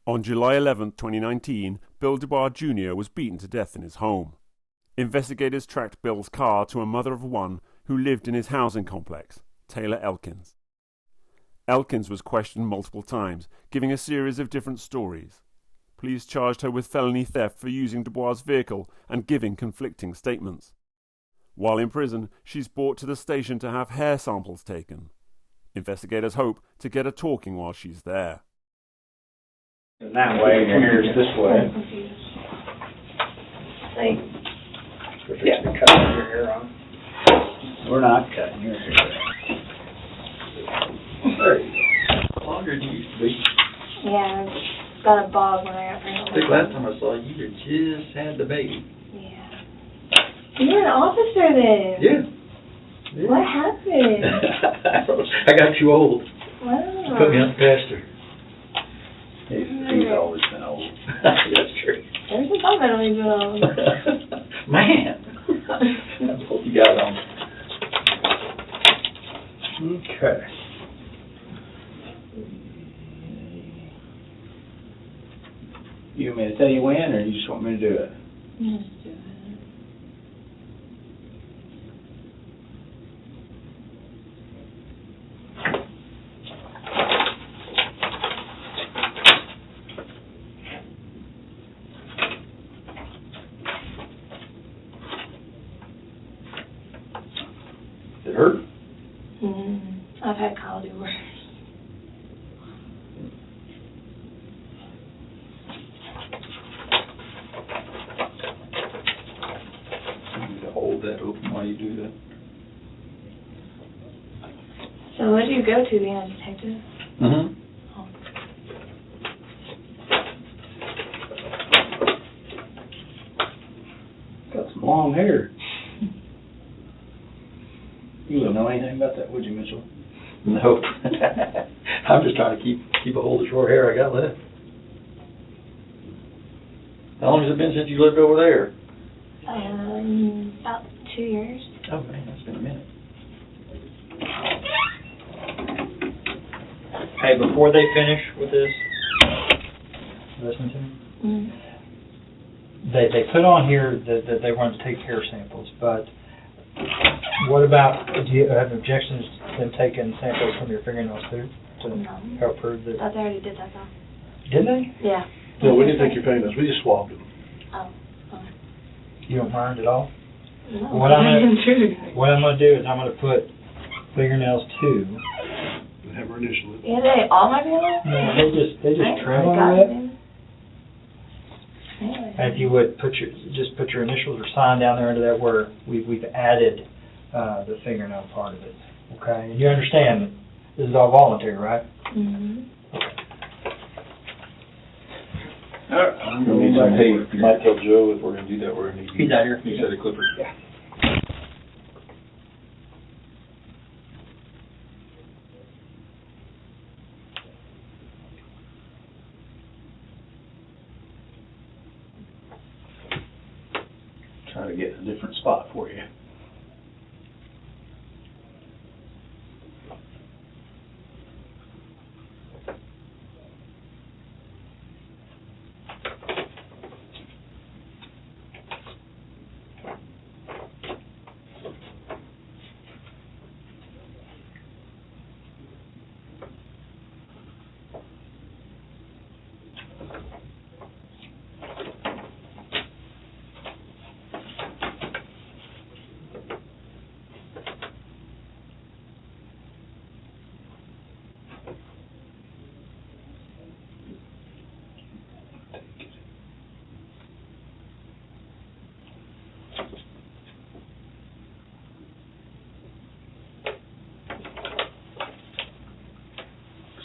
On July 11, 2019, Bill DuBois Jr. was beaten to death in his home. Investigators tracked Bill's car to a mother of one who lived in his housing complex, Taylor Elkins. Elkins was questioned multiple times, giving a series of different stories. Police charged her with felony theft for using DuBois' vehicle and giving conflicting statements. While in prison, she's brought to the station to have hair samples taken. Investigators hope to get her talking while she's there. That way, and your hair's this way. Yeah, cutting your hair off. We're not cutting your hair. There you go. Longer than you used to be. Yeah, it's got a bob when I got pregnant. I think last time I saw you, you just had the baby. Yeah. You were an officer then. Yeah. What happened? I got too old. Wow. Put me on the pasture. He's always been old. That's true. Ever since I've been only been old. Man. That's what you got on. Okay. You want me to tell you when, or you just want me to do it? Just do it. Does it hurt? I've had Kyle do worse. You need to hold that open while you do that. So what do you go to, being a detective? Mm-hmm. Oh. Got some long hair. You wouldn't know anything about that, would you, Mitchell? Nope. I'm just trying to keep a hold of the short hair I got left. How long has it been since you lived over there? About 2 years. Oh, man, that's been a minute. Hey, before they finish with this, listen to me. They put on here that they want to take hair samples, but what about, do you have objections to them taking samples from your fingernails too? To help prove that? Thought they already did that though. Didn't they? Yeah. No, we didn't take your fingernails, we just swabbed them. Oh, okay. You don't mind at all? No, What I'm I didn't do gonna anything. do is I'm gonna put fingernails too. We have our initial. Yeah, they all my fingernails? No, they just trim them a bit. And if you would put your initials or sign down there under that where we've added the fingernail part of it. Okay, and you understand that this is all voluntary, right? Mm-hmm. All right. I'm going to need some tape. You might tell Joe if we're going to do that, we're going to need. He's out here. You said a clipper. Yeah. Try to get a different spot for you.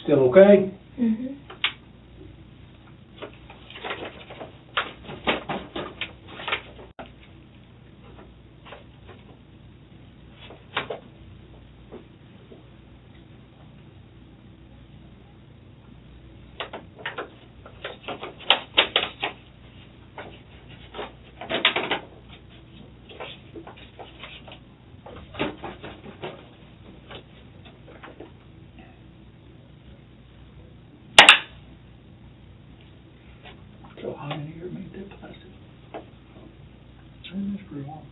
Still okay? Mm-hmm. hot in here, make that plastic. That's pretty warm.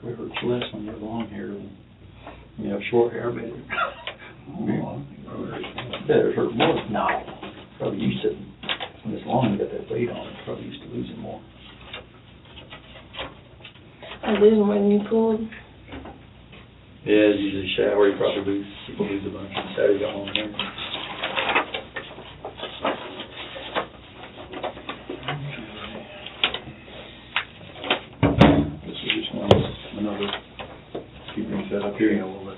It hurts less when you're long hair than when you have short hair, but it hurt more. No, probably used to, when it's long, you got that weight on it, probably used to losing more. I lose more than you pulled. Yeah, it's usually shower, you probably lose, people lose a bunch, shower, you got long hair. This is just another, keep things set up here, a little bit.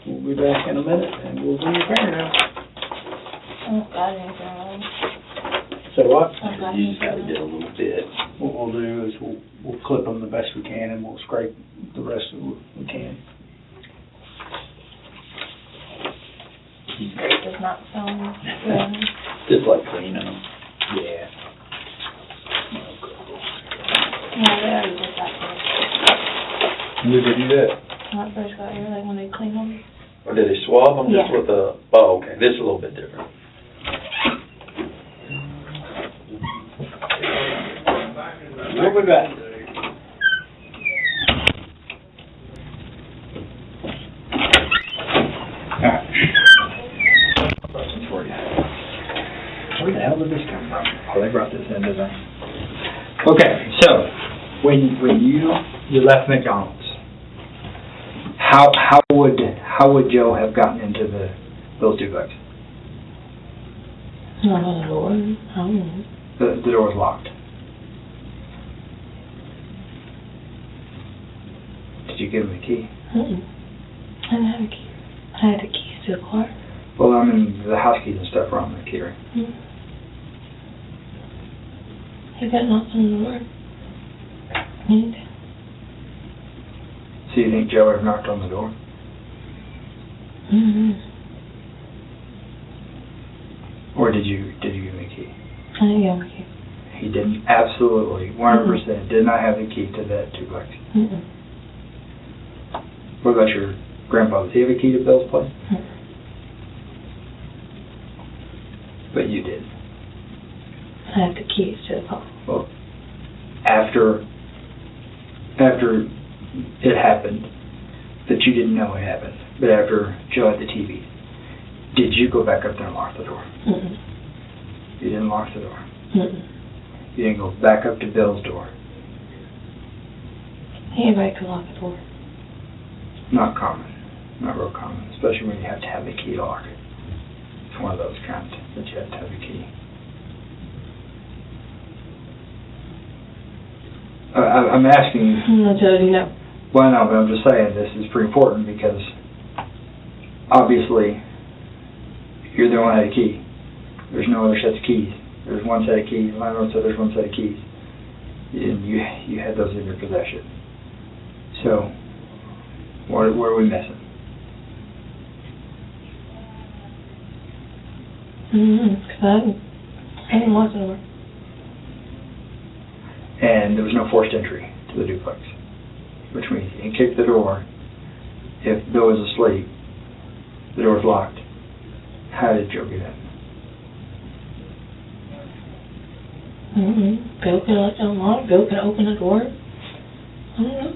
We'll be back in a minute and we'll do your fingernail. I don't got anything wrong. So what? Okay. You just gotta get a little bit. What we'll do is we'll clip them the best we can and we'll scrape the rest of what we can. It does not sound good. Just like cleaning them. Yeah. Yeah, they already did that first. When did they do that? When I first got here, like when they clean them. Or did they swab them just Yeah. with a, oh, okay, this is a little bit different. What we got? Alright. Questions for you. Where the hell did this come from? Oh, they brought this in, didn't they? Okay, so, when you left McDonald's, how would Joe have gotten into those duplex? Not on the door. I don't know. The door was locked. Did you give him the key? I didn't have a key. I had the keys to the car. Well, I mean, the house keys and stuff were on the key, right? He got knocked on the door. And So you think Joe ever knocked on the door? Or did you give him the key? I didn't give him a key. He didn't, absolutely, 100% did not have the key to that duplex. What about your grandpa? Does he have a key to Bill's place? But you did. I had the keys to the car. Well, after it happened, that you didn't know it happened, but after Joe had the TV, did you go back up there and lock the door? You didn't lock the door. You didn't go back up to Bill's door. Anybody could lock the door. Not common. Not real common, especially when you have to have the key to lock it. It's one of those kinds that you have to have the key. I'm asking. I'm not telling you no. Well, no, but I'm just saying this is pretty important because obviously you're the one that had a key. There's no other sets of keys. There's one set of keys. Landlord said there's one set of keys. And you had those in your possession. So, where are we missing? Because I didn't lock the door. And there was no forced entry to the duplex, which means you can kick the door. If Bill was asleep, the door was locked. How did Joe get in? Bill could let it unlock. Bill could open the door. I don't know.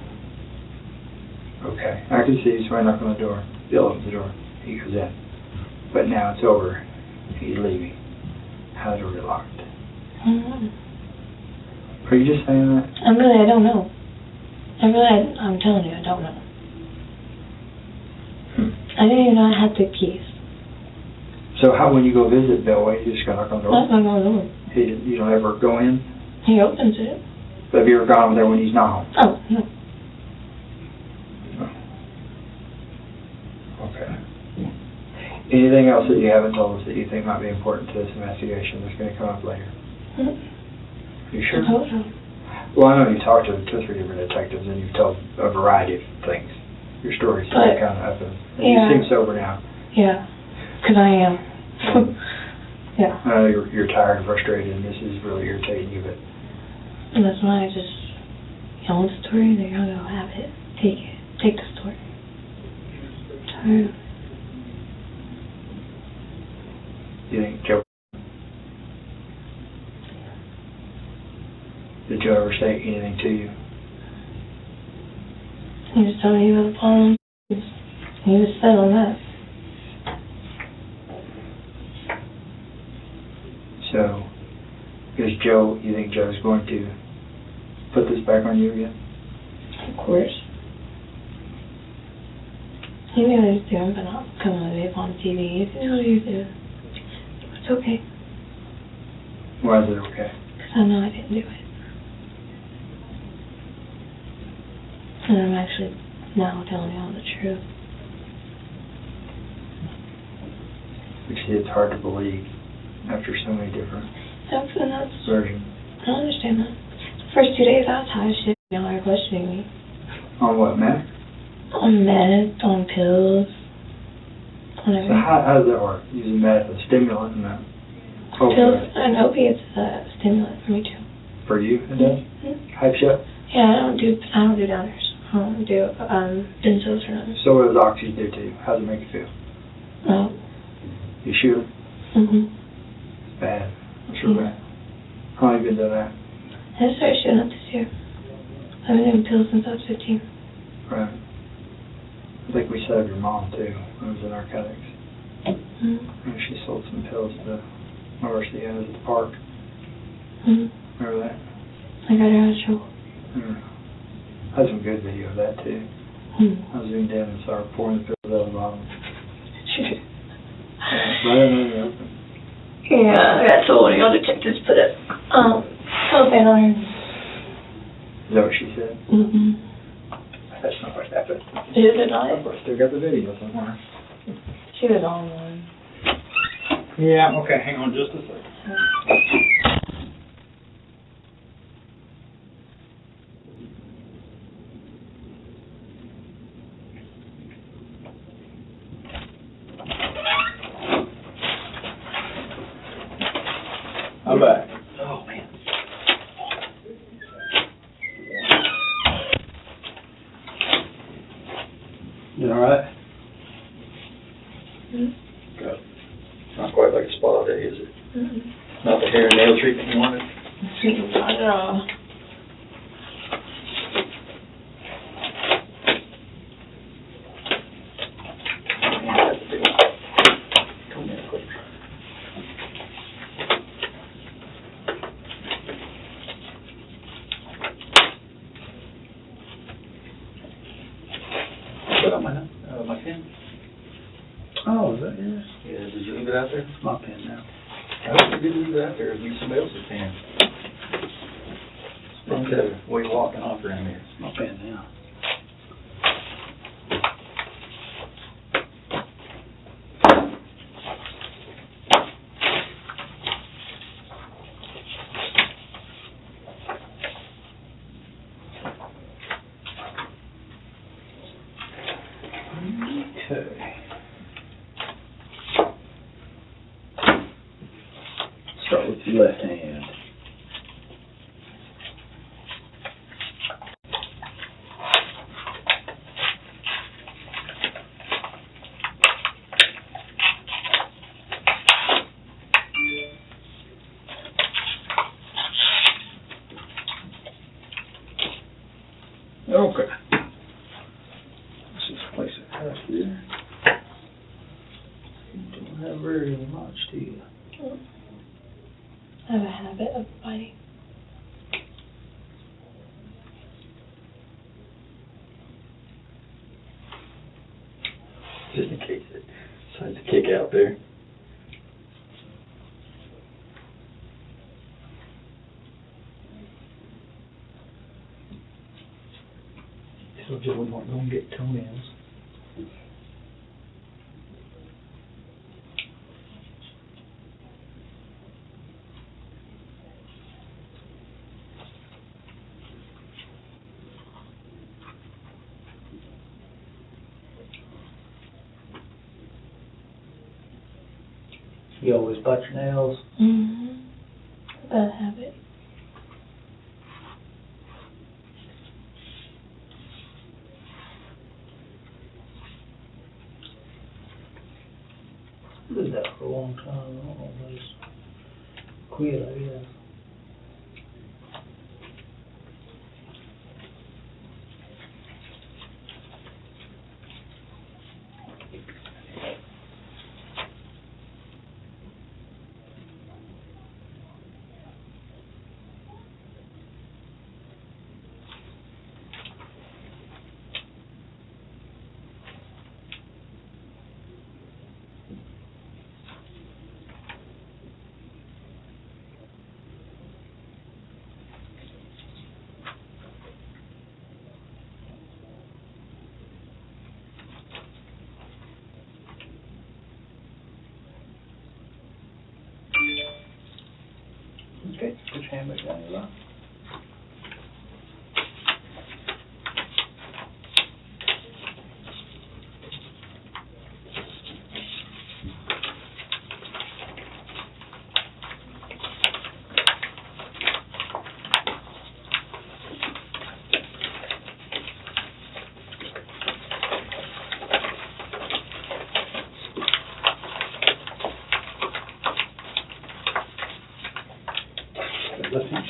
Okay, I can see somebody knock on the door. Bill opens the door. He goes in. But now it's over. He's leaving. How did the door get locked? I don't know. Are you just saying that? I don't know. I'm telling you, I don't know. I didn't even know I had the keys. So how, when you go visit Bill, why you just go knock on the door? That's not going on. You don't ever go in? He opens it. But have you ever gone over there when he's not home? Oh, no. No. Anything else that you haven't told us that you think might be important to this investigation that's going to come up later? You sure? I hope so. Well, I know you talked to 2 or 3 different detectives and you've told a variety of things. Your stories But, kind of up and yeah. you seem sober now. Yeah, because I am. Yeah. I know you're tired and frustrated and this is really irritating you, but And that's why I just, you want the story, they're going to go have it. Take it. Take the story. I'm tired. you think Joe... Did Joe ever say anything to you? He just told me he was upon him. He was set on that. So, you think Joe's going to put this back on you again? Of course. He knew what he was doing, but not coming with it on TV. He knew what he was doing. It's okay. Why is it okay? Because I know I didn't do it. And I'm actually now telling you all the truth. You see, it's hard to believe after so many different That's versions. I don't understand that. The first 2 days I was high as shit. Y'all are questioning me. On what, meth? On meds, on pills, on So everything. how does that work? Using meth as a stimulant and that? Pills and opiates is a stimulant for me too. For you, it does? Mm-hmm. Hype shot? Yeah, I don't do downers. I don't do benzos or nothing. So what does oxy do to you? How does it make you feel? Well, You shoot it? mm-hmm. Bad. That's real bad. How long have you been doing that? I started shooting up this year. I've been doing pills since I was 15. Right. I think we set up your mom too when it was in narcotics. Mm-hmm. And she sold some pills to whoever she had at the park. Mm-hmm. Remember that? I got her out of trouble. Yeah. I had some good video of that too. Mm-hmm. I zoomed in and saw her pouring the pills out of the bottle. Sure. Right under the open. Yeah, that's what one of y'all detectives put it. Cellophane on her. Is that what she said? Mm-hmm. That's not what happened. Is it not? I still got the video somewhere. She was on one. Yeah, okay, hang on just a second. I'm back. Oh, man. You all right? Mm-hmm. Good. Not quite like a spa day, is it? Mm-hmm. Not the hair and nail treatment you wanted? Not at all. My pen? Oh, is that yours? Yeah, did you leave it out there? It's my pen now. I hope you didn't leave it out there. It'd be somebody else's pen. It's the way walking off around here. It's my pen now. Okay. Start with your left hand. Okay. Let's just place it right here. You don't have very much, do you? I have a habit of biting. Just in case it decides to kick out there. So Joe, we weren't going to get toenails. You always bite your nails. Mm-hmm. Bad habit. Did that for a long time. I don't know if I just quit, I guess. Okay, put your hand back down your lap. Left hand.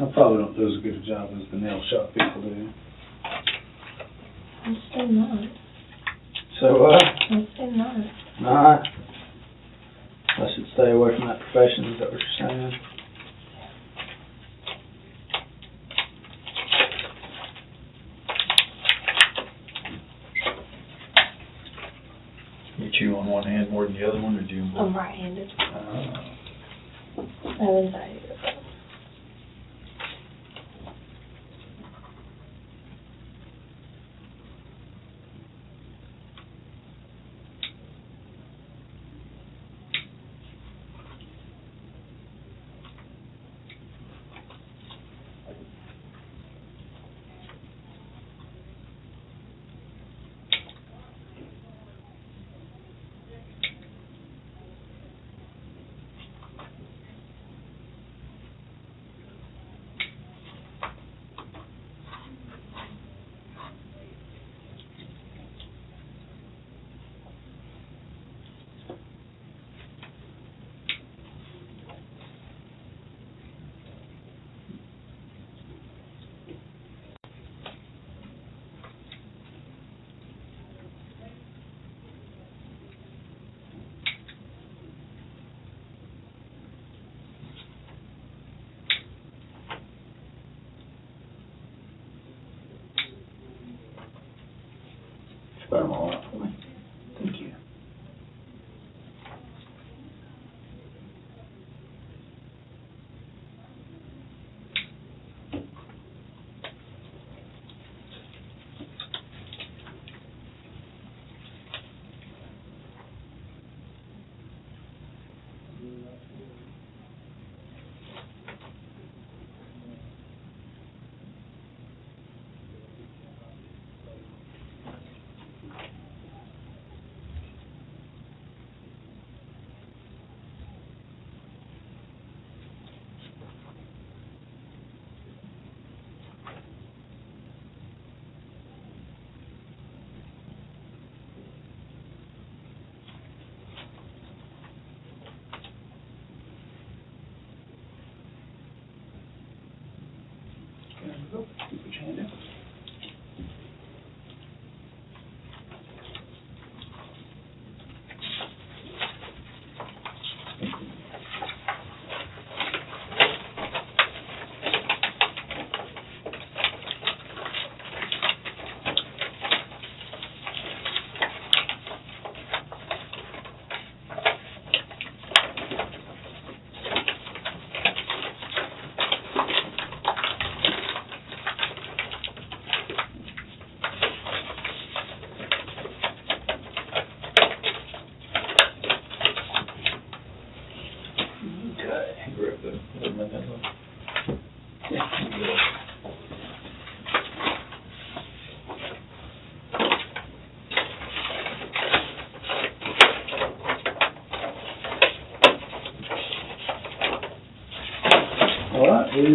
I probably don't do as good a job as the nail shop people do. I'm still not. So, I'm still not. not. I should stay away from that profession, is that what you're saying? You chew on one hand more than the other one, or do you? I'm right-handed. I have anxiety about it. Spread them all out for me. Thank you.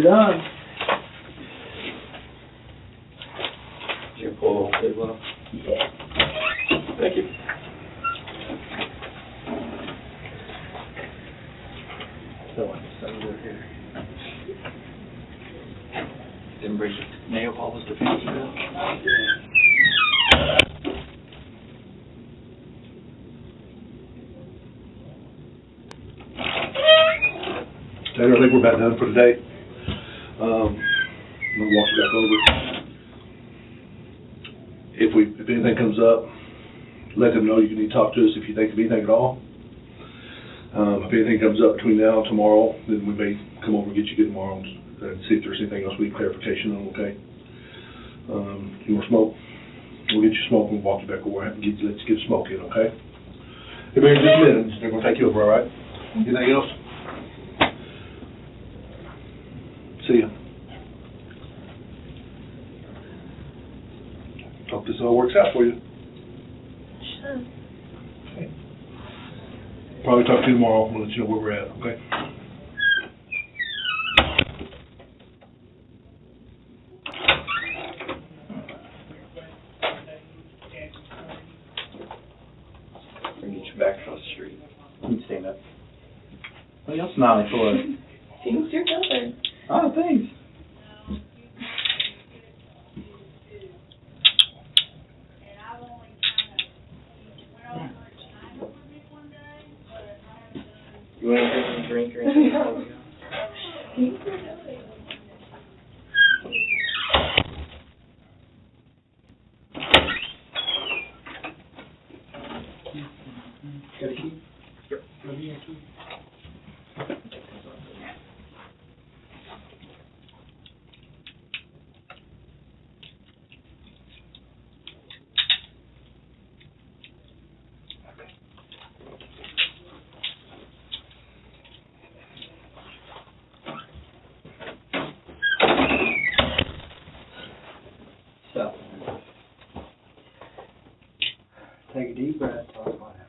done. Did you pull the whole table up? Yeah. Thank you. So I just over here. Didn't bring nail polish to finish it up. Taylor, I think we're about done for today. I'm gonna walk you back over. If anything comes up, let them know you need to talk to us if you think of anything at all. If anything comes up between now and tomorrow, then we may come over and get you good tomorrow and see if there's anything else we need clarification on, okay? You want smoke? We'll get you smoke and walk you back over and let's get smoke in, okay? Hey, Mary, just a minute. They're gonna take you over, all right? Anything else? See ya. Hope this all works out for you. Sure. Okay. Probably talk to you tomorrow. We'll let you know where we're at, okay? Bring you back across the street. You can stand up. What else smiling for? Things you're covered. Oh, thanks. You want to drink or anything? Got a key? Yep. Let me have a key. So, take a deep breath. Talk about it.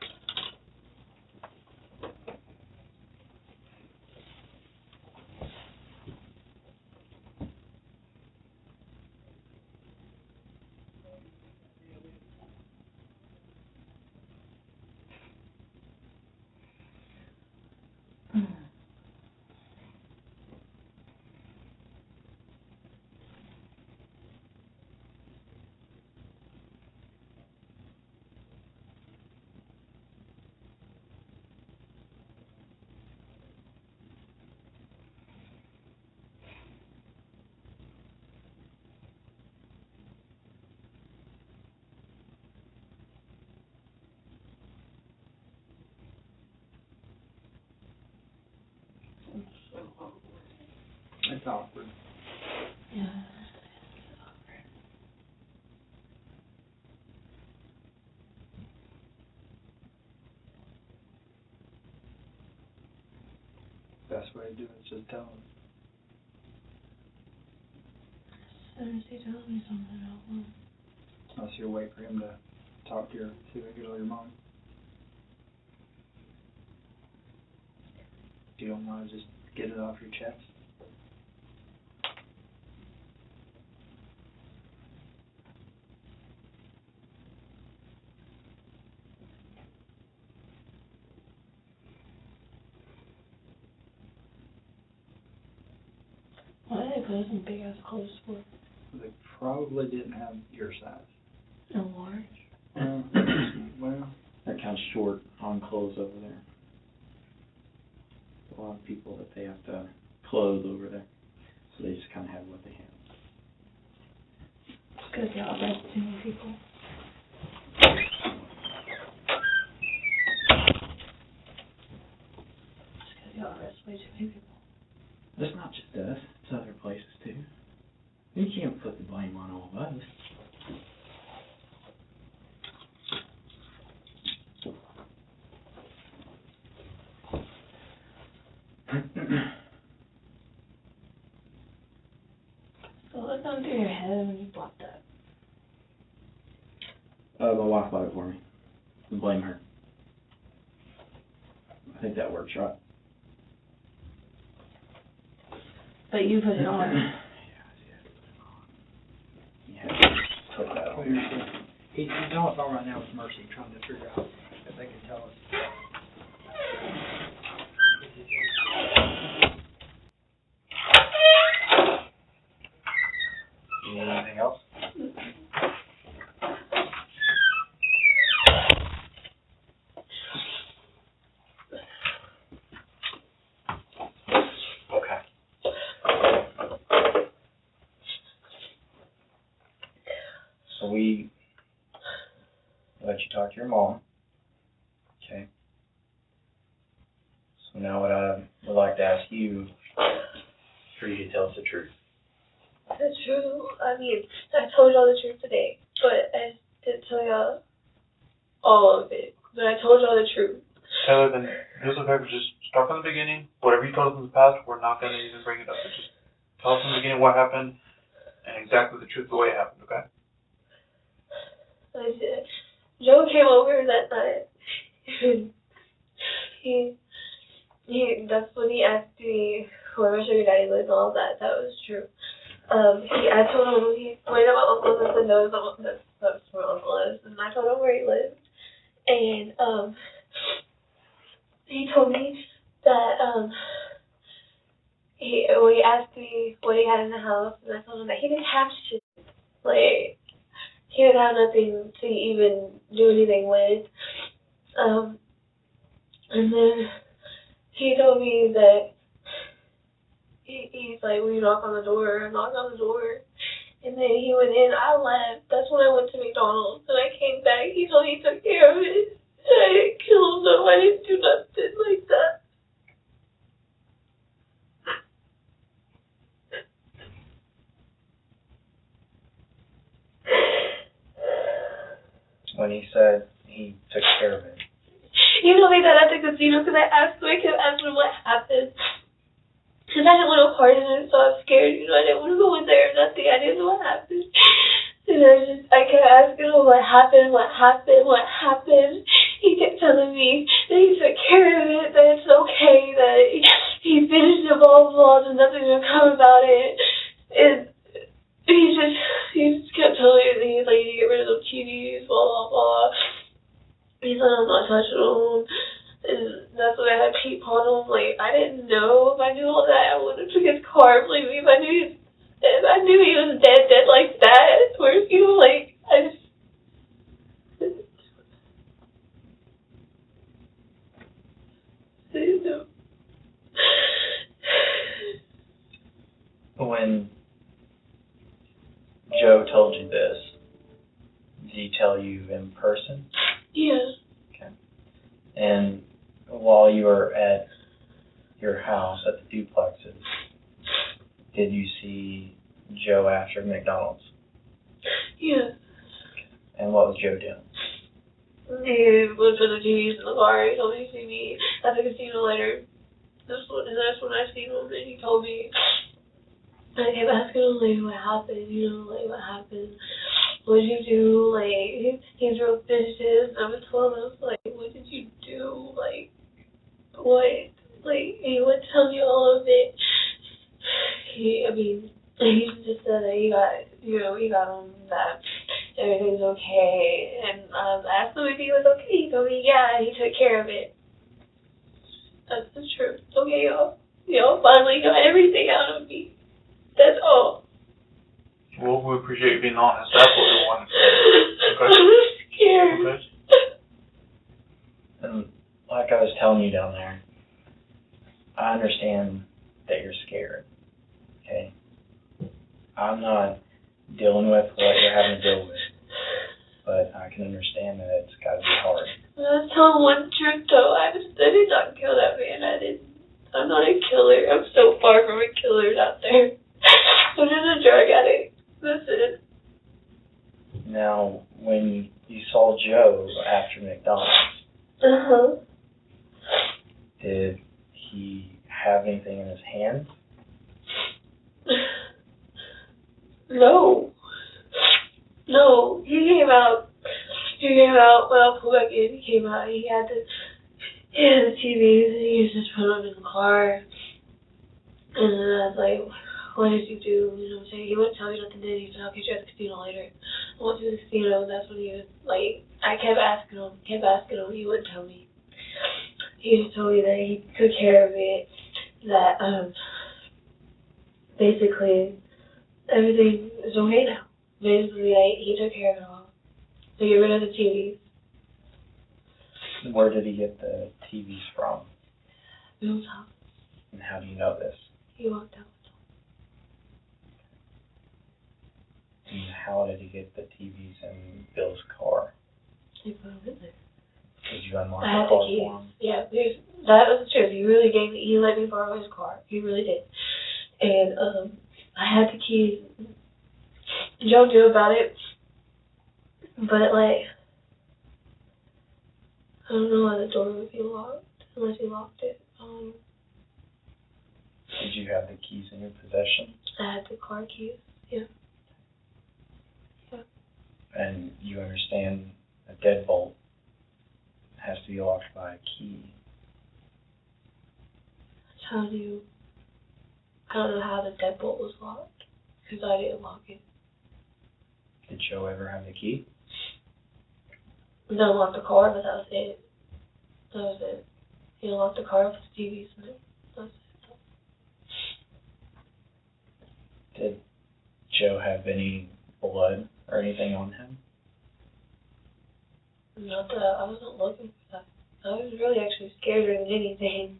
It's awkward. Yeah. Best way to do it is just tell him. As soon as he tells me something, I'll know. Unless you'll wait for him to talk to you, see if he can get all your mind. You don't want to just get it off your chest? Why did they put us in big ass clothes for? They probably didn't have your size. And large? Well, They're kind of short on clothes over there. A lot of people that they have to clothe over there, so they just kind of have what they have. It's because y'all arrest too many people. It's because y'all arrest way too many people. It's not just us, it's other places too. You can't put the blame on all of us. So what's going through your head when you blocked that? My wife bought it for me. Blame her. I think that works, right? But you put it on. Yeah, took that off. He's on the phone right now with Mercy, trying to figure out if they can tell us. You need anything else? Okay. So we let you talk to your mom. Okay. So now what I would like to ask you for you to tell us the truth. That's true. I mean, I told y'all the truth today, but I didn't tell y'all all of it. But I told y'all the truth. Taylor, then do us a favor, just start from the beginning. Whatever you told us in the past, we're not going to even bring it up. So just tell us from the beginning what happened and exactly the truth, the way it happened, okay? I did. Joe came over that night. That's when he asked me where my sugar daddy lived and all that. That was true. I told him, he pointed at my uncle and said, no, that's where my uncle is. And I told him where he lived. And, he told me that, when he asked me what he had in the house, and I told him that he didn't have shit. Like, he didn't have nothing to even do anything with. And then he told me that he's like, will you knock on the door? I knocked on the door. And then he went in. I left. That's when I went to McDonald's. And I came back. He told me he took care of it. I didn't kill him, though. I didn't do nothing like that. When he said he took care of it. He told me that at the casino because I kept asking him what happened. Because I didn't want to part in it, so I was scared. I didn't want to go in there or nothing. I didn't know what happened. And I kept asking him what happened. He kept telling me that he took care of it, that it's okay, that he finished it, blah, blah, there's nothing to come about it. And he just kept telling me that he's like, you get rid of those TVs, blah, blah, blah. He said, I'm not touching them. And that's when I had Pete on him. Like, I didn't know. If I knew all that, I would have took his car. Believe me, if I knew he was dead like that. Where, like, I just... I didn't know. When Joe told you this, did he tell you in person? Yeah. Okay. And while you were at your house at the duplexes, did you see Joe after McDonald's? Yeah. And what was Joe doing? He was with the TVs in the car. He told me to see me at the casino later. That's when I seen him, and he told me. I kept asking him, like, what happened, what happened? What did you do? Like, he's real vicious. I was telling him, like, what did you do? Like, what? Like, he would tell me all of it. He just said that he got him, that everything's okay. And I asked him if he was okay. He told me, yeah, he took care of it. That's the truth. Okay, y'all finally got everything out of me. That's all. Well, we appreciate you being honest. That's what we wanted. Okay? I'm scared. Okay. And like I was telling you down there, I understand that you're scared, okay? I'm not dealing with what you're having to deal with, but I can understand that it's got to be hard. Let's tell one truth, though. I did not kill that man. I'm not a killer. I'm so far from a killer out there. I'm just a drug addict. That's it. Now, when you saw Joe after McDonald's, did he have anything in his hands? No. He came out when I pulled back in. He came out. He had the TVs, and he just put them in the car. And then I was like, what did you do? You know what I'm saying? He wouldn't tell me nothing then. He said, I'll catch you at the casino later. I went to the casino, and that's when he was like, I kept asking him, he wouldn't tell me. He just told me that he took care of it, that basically everything is okay now. Basically, like, he took care of it all. So get rid of the TVs. Where did he get the TVs from? Bill's house. And how do you know this? He walked out. And how did he get the TVs in Bill's car? He put them in there. Did you unlock I the had car the keys. for him? Yeah, that was the truth. He let me borrow his car. He really did. And I had the keys. Joe knew about it, but like, I don't know why the door would be locked unless he locked it. Did you have the keys in your possession? I had the car keys. Yeah. And you understand a deadbolt has to be locked by a key. I don't know how the deadbolt was locked, because I didn't lock it. Did Joe ever have the key? He didn't lock the car, but that was it. That was it. He unlocked the car with the TVs in it. That was it. Did Joe have any blood or anything on him? Not that I wasn't looking for that. I was really actually scared than anything.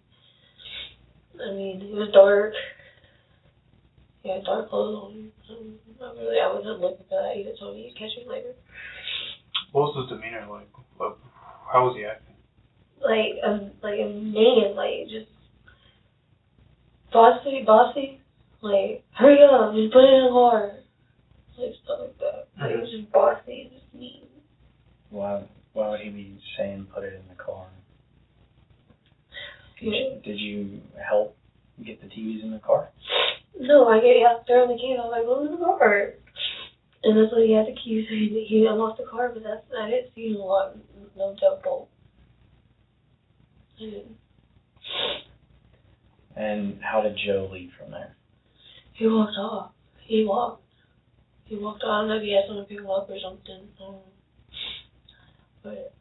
I mean, it was dark. He had dark clothes on. I wasn't looking for that. He just told me he'd catch me later. What was his demeanor like? How was he acting? Like a man, like just bossy. Like, hurry up, just put it in the car. Like stuff like that. Like, it was just bossy and just mean. Why would he be saying put it in the car? Did you help get the TVs in the car? No, I turned the key. I was like, go in the car. And that's when he had the keys. He unlocked the car, but I didn't see him lock no deadbolt. I didn't. And how did Joe leave from there? He walked off. He walked off. I don't know if he had someone pick him up or something. But.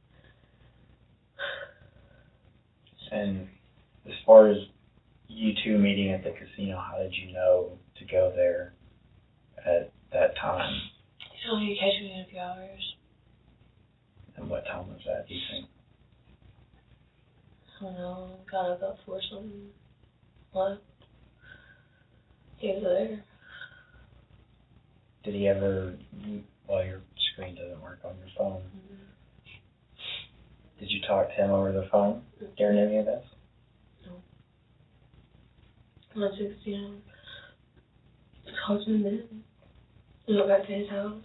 And as far as you two meeting at the casino, how did you know to go there at that time? He told me to catch me in a few hours. And what time was that, do you think? I don't know, got up about 4 something. What? He was there. Did he ever, well, your screen doesn't work on your phone. Mm-hmm. Did you talk to him over the phone during any of this? No. I took, talked to him then. We went back to his house.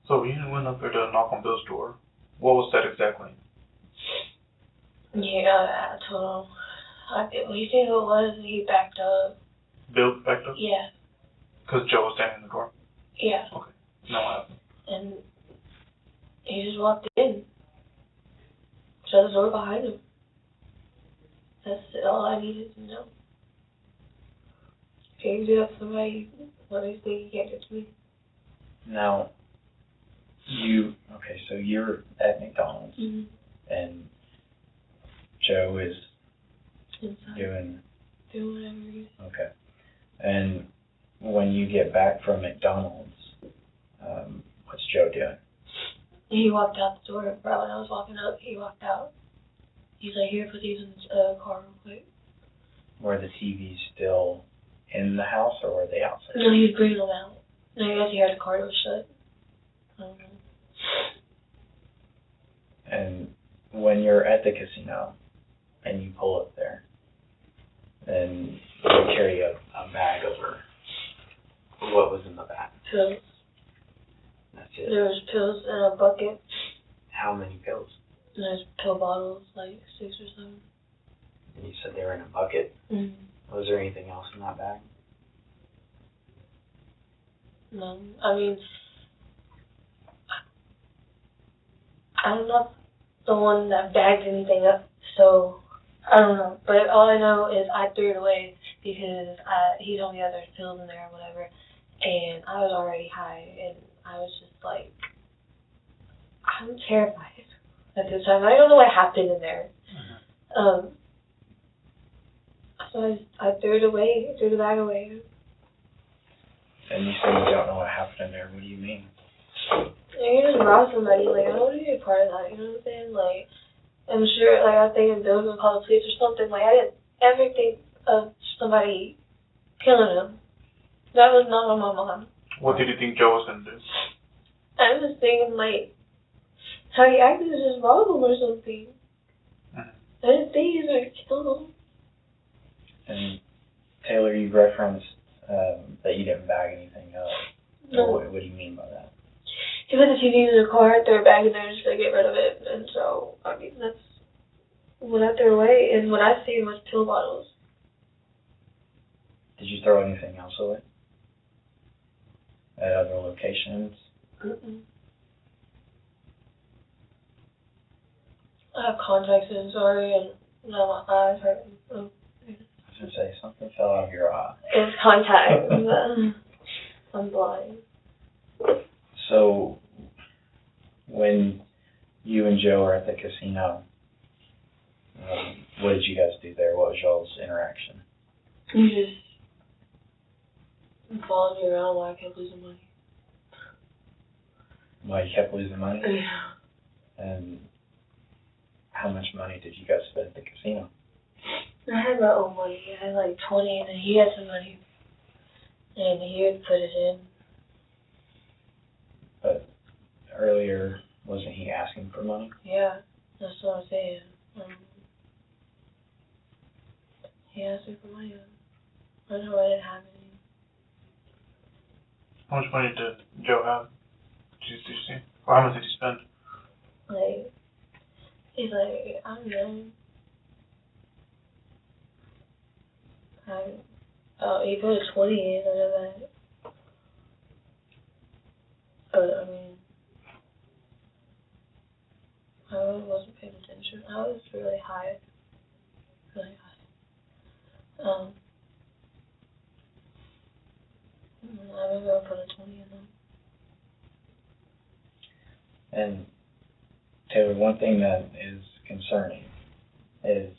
So when you went up there to knock on Bill's door, what was said exactly? Yeah, I told him. He said who it was, and he backed up. Bill backed up? Yeah. Because Joe was standing in the door? Yeah. Okay. Now what happened? And he just walked in. Shut the door behind him. That's all I needed to know. If he can do that to somebody, what makes me think he can't do it to me? Now, so you're at McDonald's, and Joe is Inside. doing whatever he is. Okay. And when you get back from McDonald's, what's Joe doing? He walked out the door, right when I was walking up, he walked out. He's like, here, put these in the car real quick. Were the TVs still in the house, or were they outside? No, he was bringing them out. No, I guess he heard the car door shut. I don't know. And when you're at the casino, and you pull up there, and you carry a bag over, what was in the bag? Pills. That's it? There was pills in a bucket. How many pills? And there's pill bottles, like 6 or 7. And you said they were in a bucket? Mm-hmm. Was there anything else in that bag? No, I mean, I'm not the one that bagged anything up, so I don't know, but all I know is I threw it away because he told me that there's pills in there or whatever, and I was already high, and I was just like, I'm terrified at this time. I don't know what happened in there. So I threw it away, threw the bag away. And you say you don't know what happened in there. What do you mean? You just rob somebody. Like, I don't want to be a part of that. You know what I'm saying? Like, I'm sure, like, I think Bill's gonna call the police or something. Like, I didn't ever think of somebody killing him. That was not on my mind. What did you think Joe was gonna do? I was thinking, like, how he acted was just rob him or something. I didn't think he was gonna kill him. And Taylor, you referenced that you didn't bag anything up. No. What do you mean by that? He put the TV in the car, threw it back in there just to get rid of it. And so, I mean, that's what I threw away. And what I seen was pill bottles. Did you throw anything else away? At other locations? Mm-mm. I have contacts in, sorry, and now my eyes hurt. I was going to say, something fell out of your eye. It's contacts. I'm blind. So, when you and Joe were at the casino, what did you guys do there? What was y'all's interaction? You just followed me around while I kept losing money. While you kept losing money? Yeah. And how much money did you guys spend at the casino? I had my own money. I had like 20, and then he had some money. And he would put it in. But earlier, wasn't he asking for money? Yeah, that's what I'm saying. He asked me for money. I know I didn't have any. How much money did Joe have? Did you see? Or how much did you spend? Like, he's like, I don't know. He put a 20 in, I know that. But, I mean, I really wasn't paying attention. I was really high. Really high. I maybe I'll put a 20 in them. And Taylor, one thing that is concerning is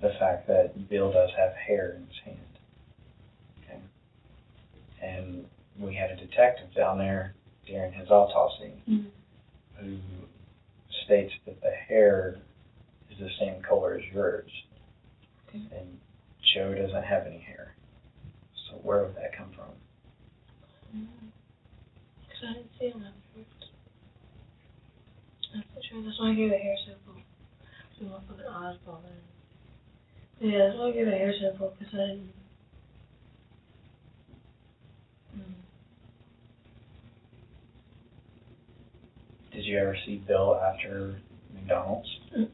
the fact that Bill does have hair in his hand. Okay. And we had a detective down there during his autopsy who states that the hair is the same color as yours. Okay. And Joe doesn't have any hair. So where would that come from? Because I didn't see him afterwards. That's for sure. That's why I gave a hair sample. So I'm up with an eyeball. Yeah, that's why I gave a hair sample, because I didn't. Did you ever see Bill after McDonald's? Mm-mm.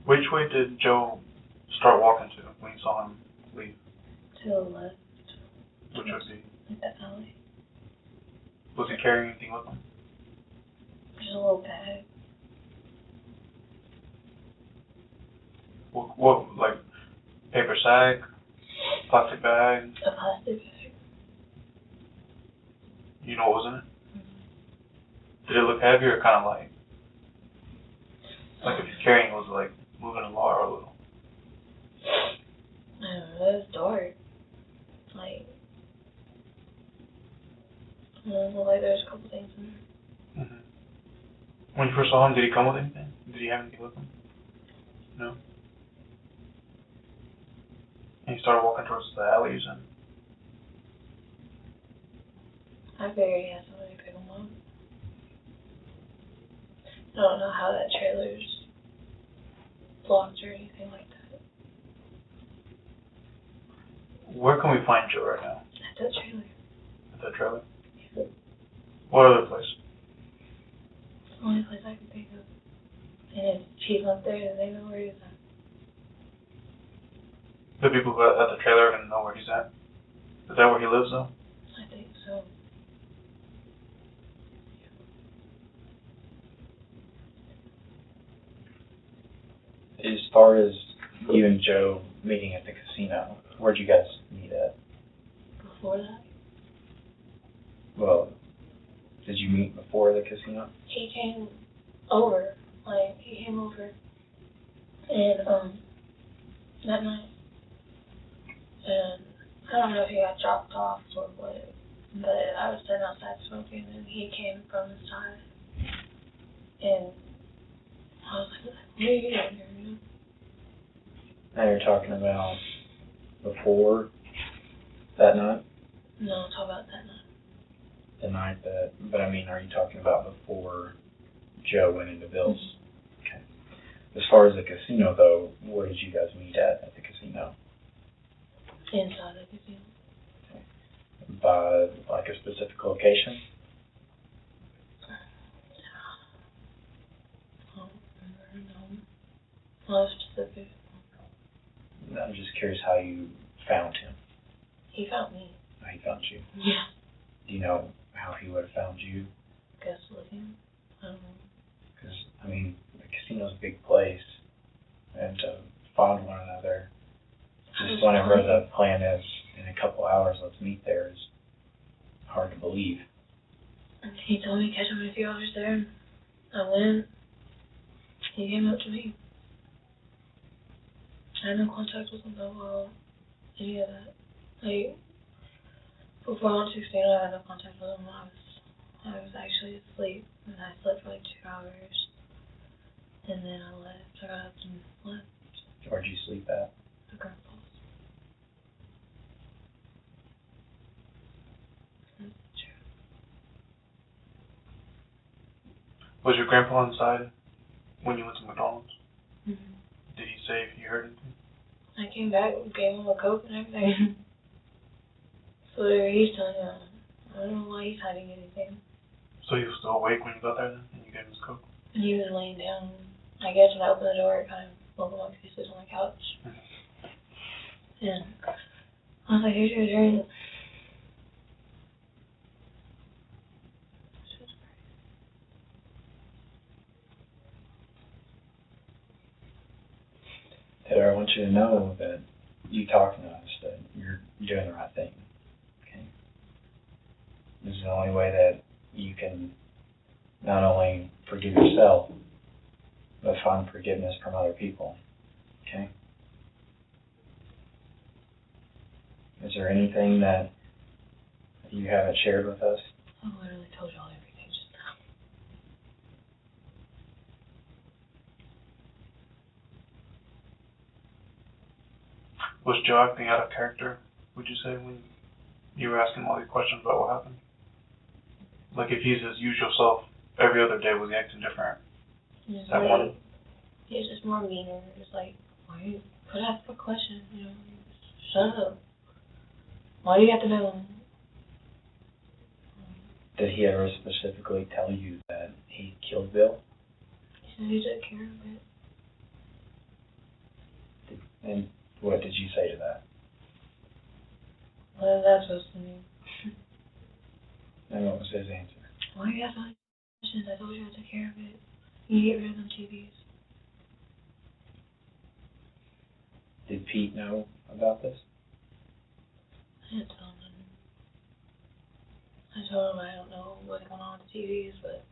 Which way did Joe start walking to when you saw him leave? To the left. Which was he? Like that alley. Was he carrying anything with him? Just a little bag. What like, paper sack? Plastic bag? A plastic bag. You know what was in it? Did it look heavy or kind of light? Like if you're carrying it, was it like moving a lot or a little? I don't know, it was dark. Like, I don't know, like there's a couple things in there. When you first saw him, did he come with anything? Did he have anything with him? No? And he started walking towards the alleys and... I figured he had somebody pick him up. I don't know how that trailer's blocked or anything like that. Where can we find Joe right now? At that trailer. At that trailer? Yeah. What other place? It's the only place I can think of. And if he's not there, then they know where he's at. The people at the trailer are going to know where he's at. Is that where he lives, though? I think so. As far as you and Joe meeting at the casino, where'd you guys meet at? Before that, Well, did you meet before the casino? he came over. Like, he came over. And, that night. And I don't know if he got dropped off or what, but I was sitting outside smoking, and he came from the side. And I was like, what are you doing here, you know? Now you're talking about before that night? No, I'll talk about that night. The night that, but I mean, are you talking about before Joe went into Bill's? Okay. As far as the casino, though, where did you guys meet at the casino? Inside the casino. By, like, a specific location? I don't remember, no. Not specific. I'm just curious how you found him. He found me. How he found you. Yeah. Do you know how he would have found you? Guess looking. I don't know. Because, I mean, the casino's a big place, and to find one another, just whenever the plan is in a couple hours, let's meet there, is hard to believe. And he told me to catch him in a few hours there, and I went. He came up to me. I had no contact with him though, or any of that. Like, before I went to casino, I had no contact with him. I was actually asleep, and I slept for like 2 hours. And then I left. I got up and left. Where'd you sleep at? The grandpa's. Was your grandpa inside when you went to McDonald's? Mm-hmm. Did he say if you heard anything? I came back and gave him a Coke and everything. So whatever he's telling you, I don't know why he's hiding anything. So he was still awake when you got there then, and you gave him his Coke? And he was laying down. I guess when I opened the door, it kind of woke him up because he was on the couch. And I was like, here's your drink. Taylor, I want you to know that you talking to us, that you're doing the right thing. Okay? This is the only way that you can not only forgive yourself, but find forgiveness from other people. Okay? Is there anything that you haven't shared with us? I literally told y'all everything just now. Was Joe acting out of character, would you say, when you were asking all these questions about what happened? Like, if he's his usual self every other day, was he acting different that morning? He's just more meaner. Just like, why you could ask a question, you know? Shut up. Why do you have to know? Did he ever specifically tell you that he killed Bill? He said he took care of it. And what did you say to that? What is that supposed to mean? And what was his answer? Why are you asking all these questions? I told you I took care of it. You get rid of them TVs. Did Pete know about this? I didn't tell him nothing. I told him I don't know what's going on with the TVs, but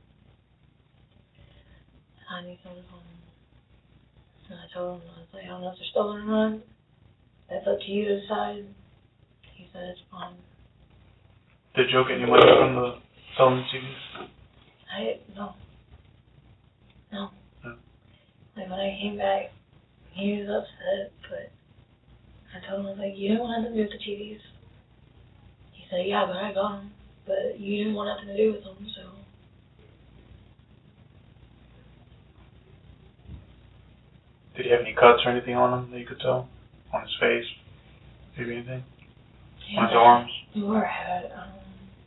I need something from him. And I told him, I was like, I don't know if they're stolen or not. That's up to you to decide. He said it's fine. Did Joe get any money from the selling TVs? No. No. Like, when I came back, he was upset, but I told him, I was like, you didn't want nothing to do with the TVs. He said, yeah, but I got them. But you didn't want nothing to do with them, so. Did he have any cuts or anything on him that you could tell? On his face? Maybe anything? On his arms? He wore a hat.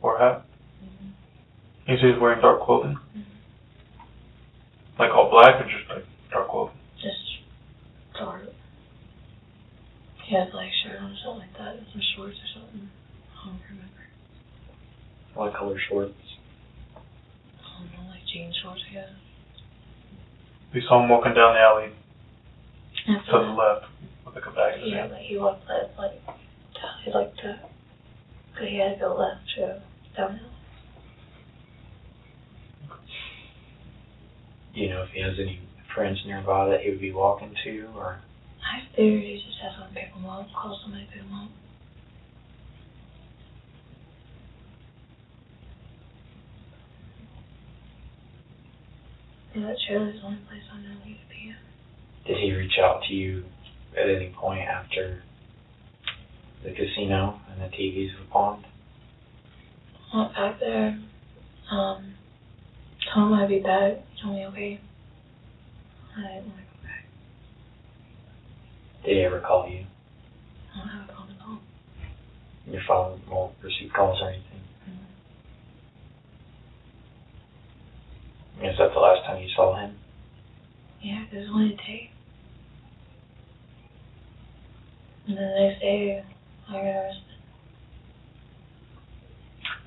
Or a hat? Mm-hmm. He said he's wearing dark clothing? Mm-hmm. Like all black or just like dark clothing? Just dark. He had black shirt on or something like that, and some shorts or something. I don't remember. What color shorts? I don't know, like jean shorts, I guess. We saw him walking down the alley After to the left with like a bag in his yeah, hand. but he walked like that. But he had to go left to go downhill. Do you know if he has any friends nearby that he would be walking to, or? I figured he just had someone pick him up, call somebody to pick him up. Yeah, that trailer's the only place I know he could be at. Did he reach out to you at any point after the casino and the TVs were pawned? I went back there, told him I'd be back, he told me okay. I didn't want to go back. Did he ever call you? I don't have a phone at all. Your phone won't receive calls or anything? Is that the last time you saw him? Yeah, because it was only a day. And then the next day, I got arrested.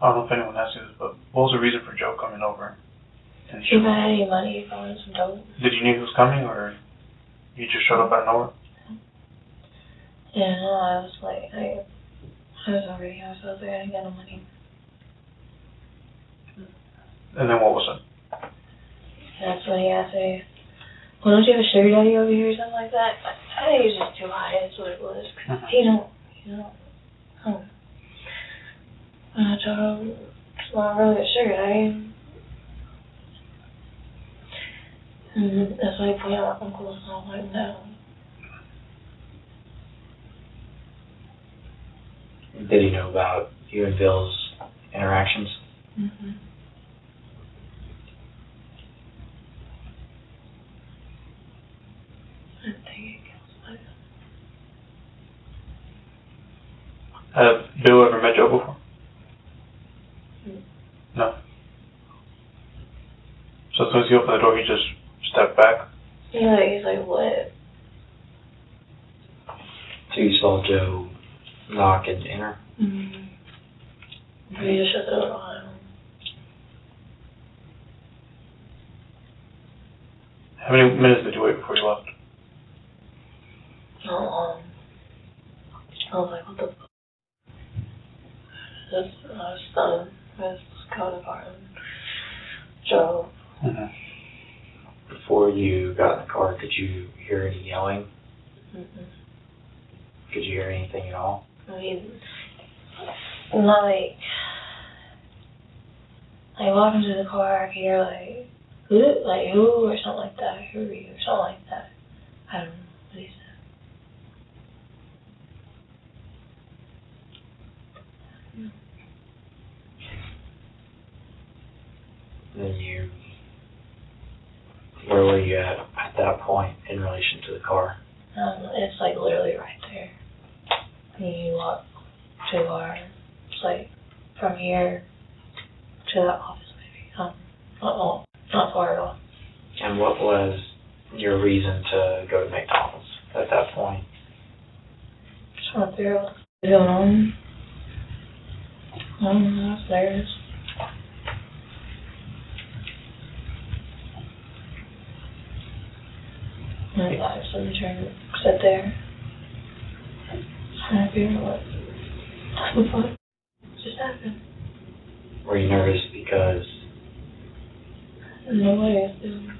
I don't know if anyone asked you this, but what was the reason for Joe coming over? And If I had any money, if I wanted some dope. did you know he was coming, or he just showed up out of nowhere? Yeah, no, I was like, I was already out, so I was like, I didn't got no money. And then what was it? And that's when he asked me, well, don't you have a sugar daddy over here or something like that? I think he was just too high, that's what it was. He don't, I don't know. And I told him, it's not really a sugar daddy. And that's why he pointed out my uncles, and I was like, no. Did he know about you and Bill's interactions? Mm-hmm. I think it kills my Had Bill ever met Joe before? No. So as soon as he opened the door, he just stepped back? Yeah, he's like, what? So you saw Joe knock and enter? Mm-hmm. But he just shut the door behind him. How many minutes did you wait before you left? Not long. I was like, what the fuck? I was stunned. I was coming apart and drove. Mm-hmm. Before you got in the car, could you hear any yelling? Mm-hmm. Could you hear anything at all? I mean, not like walk into the car, I could hear who, or something like that, who are you, or something like that. I don't know what he said. Then where were you at that point in relation to the car? It's literally right there. You walk to our, it's from here to that office maybe. Not far at all. And what was your reason to go to McDonald's at that point? Just want to figure out what's going on. I don't know, I was nervous. And I thought if someone trying to sit there, trying to figure out what the fuck just happened. Were you nervous because? Nobody is doing.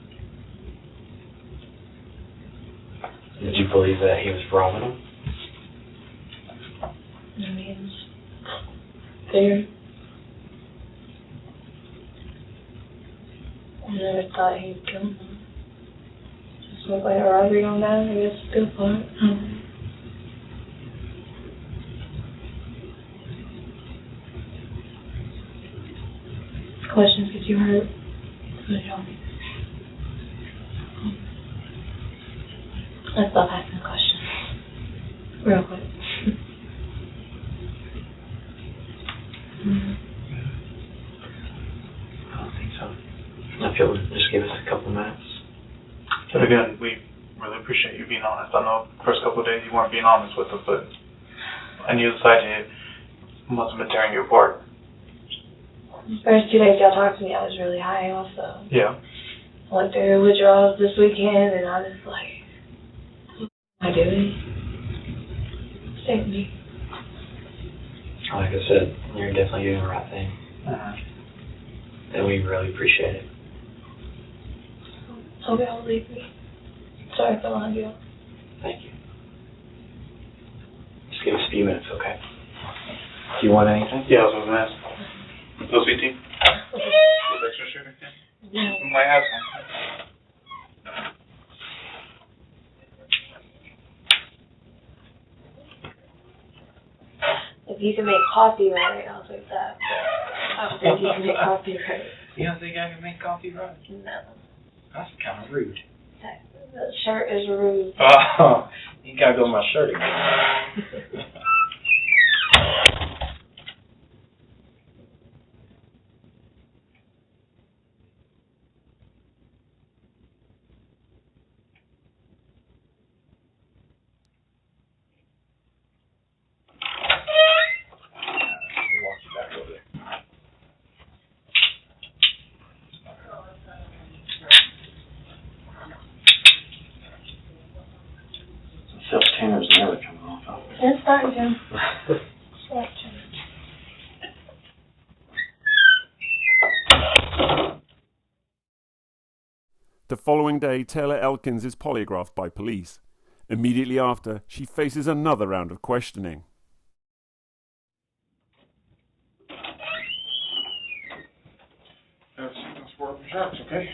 Did you believe that he was robbing them? I mean, fear. I never thought he'd kill them. Just looked like a robbery going down, I guess still part. Questions get you hurt. Good job. Let's stop asking questions. Real quick. I don't think so. If you'll just give us a couple minutes. But again, we really appreciate you being honest. I know the first couple of days you weren't being honest with us, but I knew the side of you must have been tearing you apart. The first 2 days y'all talked to me, I was really high also. Yeah. I went through withdrawals this weekend, and I was like, what am I doing? Save me. Like I said, you're definitely doing the right thing. And we really appreciate it. Hope y'all leave me. Sorry for lying to you. Thank you. Just give us a few minutes, okay? Do you want anything? Yeah, I was going to ask. OCT? With extra sugar? Yeah. We might have some. If you can make coffee right, I'll take that. I don't think you can make coffee right. You don't think I can make coffee right? No. That's kind of rude. That shirt is rude. Oh, you gotta go with my shirt again. Self-tanner's never coming off. It's starting to. The following day, Taylor Elkins is polygraphed by police. Immediately after, she faces another round of questioning. That's for shots, okay?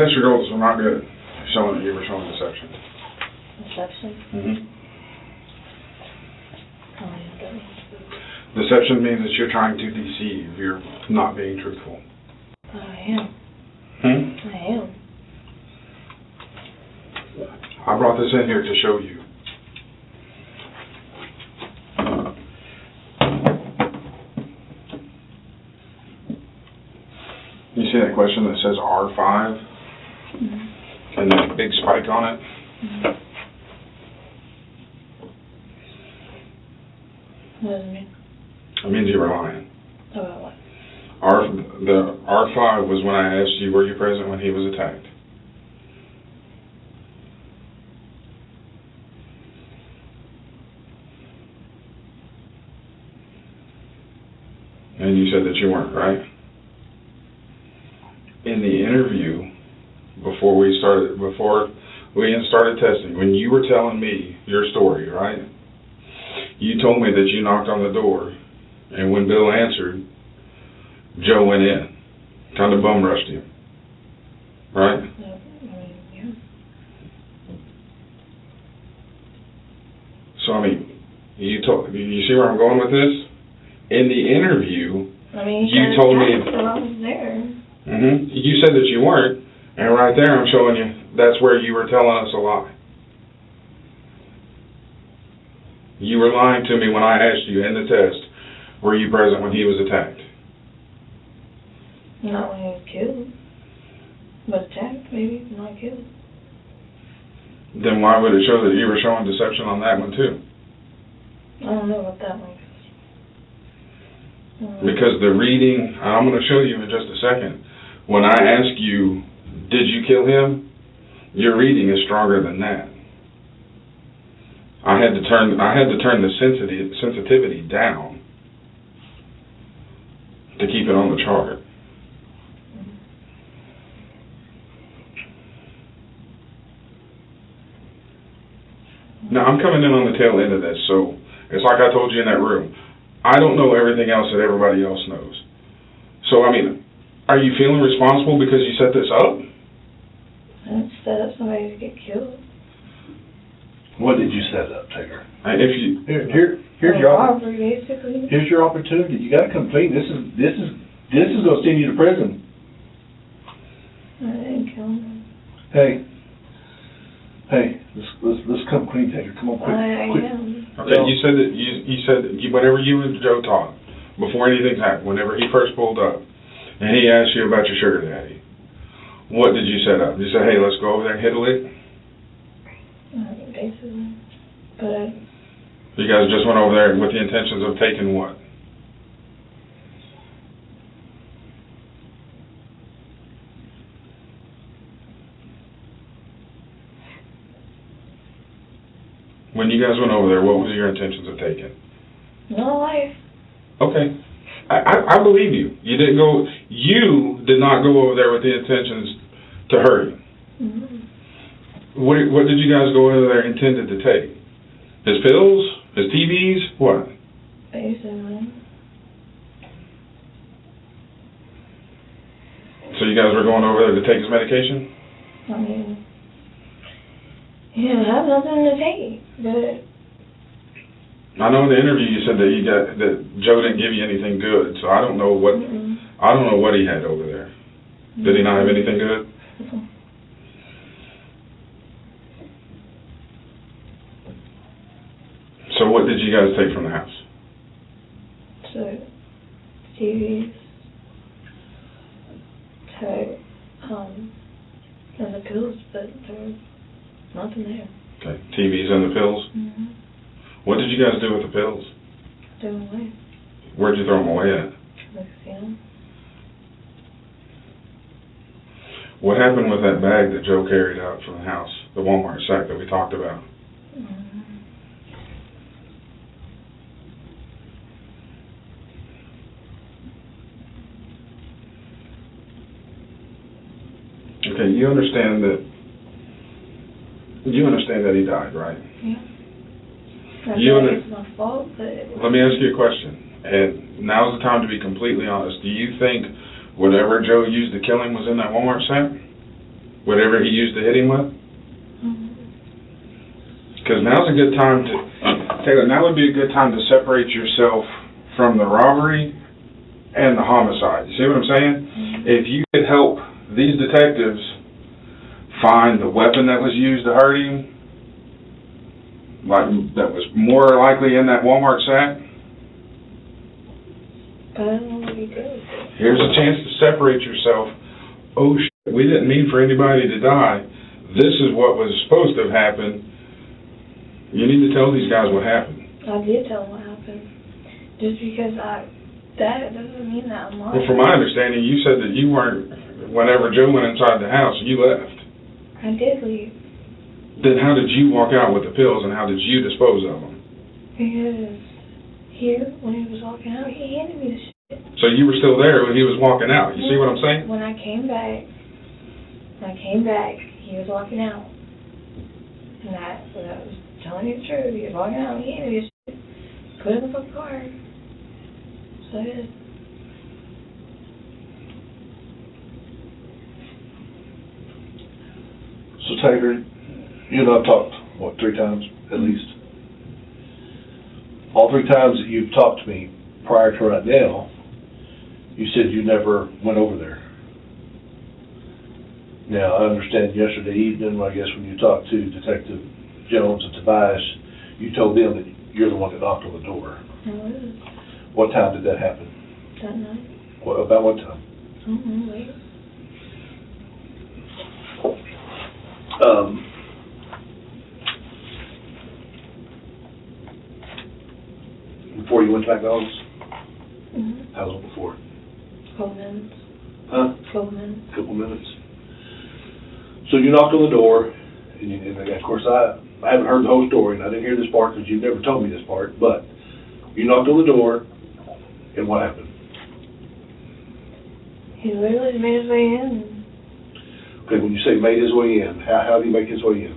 test results are not good, showing that you were showing deception. Deception? Mm-hmm. Oh, yeah. Deception means that you're trying to deceive. You're not being truthful. I am. I am. I brought this in here to show you. You see that question that says R5? And that big spike on it? What does it mean? It means you were lying. About what? The R5 was when I asked you, were you present when he was attacked? And you said that you weren't, right? In the interview, before we even started testing, when you were telling me your story, right? You told me that you knocked on the door, and when Bill answered, Joe went in, kind of bum rushed him, right? Yeah. So I mean, you see where I'm going with this? In the interview, you told me. I was there. You said that you weren't, and right there I'm showing you that's where you were telling us a lie. You were lying to me when I asked you in the test, were you present when he was attacked? Not when he was killed. But attacked, maybe, not killed. Then why would it show that you were showing deception on that one too? I don't know what that means. Because the reading, I'm going to show you in just a second. When I ask you, did you kill him? Your reading is stronger than that. I had to turn the sensitivity down to keep it on the chart. Now I'm coming in on the tail end of this, so it's like I told you in that room. I don't know everything else that everybody else knows. So I mean, are you feeling responsible because you set this up? I didn't set up somebody to get killed. What did you set up, Taylor? Here's your robbery, basically. Here's your opportunity. You got to come clean. This is going to send you to prison. I didn't kill him. Hey, let's come clean, Taylor. Come on, quick. I quick. am. Okay, you said that whenever you and Joe talked, before anything happened, whenever he first pulled up, and he asked you about your sugar daddy, what did you set up? You said, hey, let's go over there and handle it? Basically. But you guys just went over there with the intentions of taking what? When you guys went over there, what was your intentions of taking? no life. Okay. I believe you. You did not go over there with the intentions to hurt him. What did you guys go over there intended to take? His pills? His TVs? What? Basically. So you guys were going over there to take his medication? I mean, he didn't have nothing to take, but I know in the interview you said that Joe didn't give you anything good, so I don't know what he had over there. Did he not have anything good? So what did you guys take from the house? So, TVs, and the pills, but there's nothing there. Okay, TVs and the pills? What did you guys do with the pills? Threw them away. Where'd you throw them away at? The casino. What happened with that bag that Joe carried out from the house, the Walmart sack that we talked about? Okay, you understand that he died, right? Yeah. It's my fault, but let me ask you a question, and now's the time to be completely honest. Do you think whatever Joe used to kill him was in that Walmart sack? Whatever he used to hit him with? Because now's a good time to, Taylor, now would be a good time to separate yourself from the robbery and the homicide. You see what I'm saying? If you could help these detectives find the weapon that was used to hurt him, like that was more likely in that Walmart sack, I don't know what he did. here's a chance to separate yourself. Oh, shit, we didn't mean for anybody to die. This is what was supposed to have happened. You need to tell these guys what happened. I did tell him what happened. Just because that doesn't mean that I'm lying. Well, from my understanding, you said that you weren't, whenever Joe went inside the house, you left. I did leave. Then how did you walk out with the pills, and how did you dispose of them? Because here, when he was walking out, he handed me the shit. So you were still there when he was walking out. You see what I'm saying? When I came back, he was walking out. And that was telling you the truth. He was walking out, he handed me the shit. Put it in the fucking car. So I did. So Taylor, you and I've talked, what, 3 times at least? All 3 times that you've talked to me prior to right now, you said you never went over there. Now, I understand yesterday evening, I guess when you talked to Detective Jones and Tobias, you told them that you're the one that knocked on the door. I was. What time did that happen? That night. About what time? I don't know, late. Before you went to McDonald's? Mm-hmm. How long before? Couple minutes. Huh? Couple minutes. Couple minutes. So you knocked on the door, and of course I haven't heard the whole story, and I didn't hear this part because you've never told me this part, but you knocked on the door, and what happened? He literally made his way in. Okay, when you say made his way in, how did he make his way in?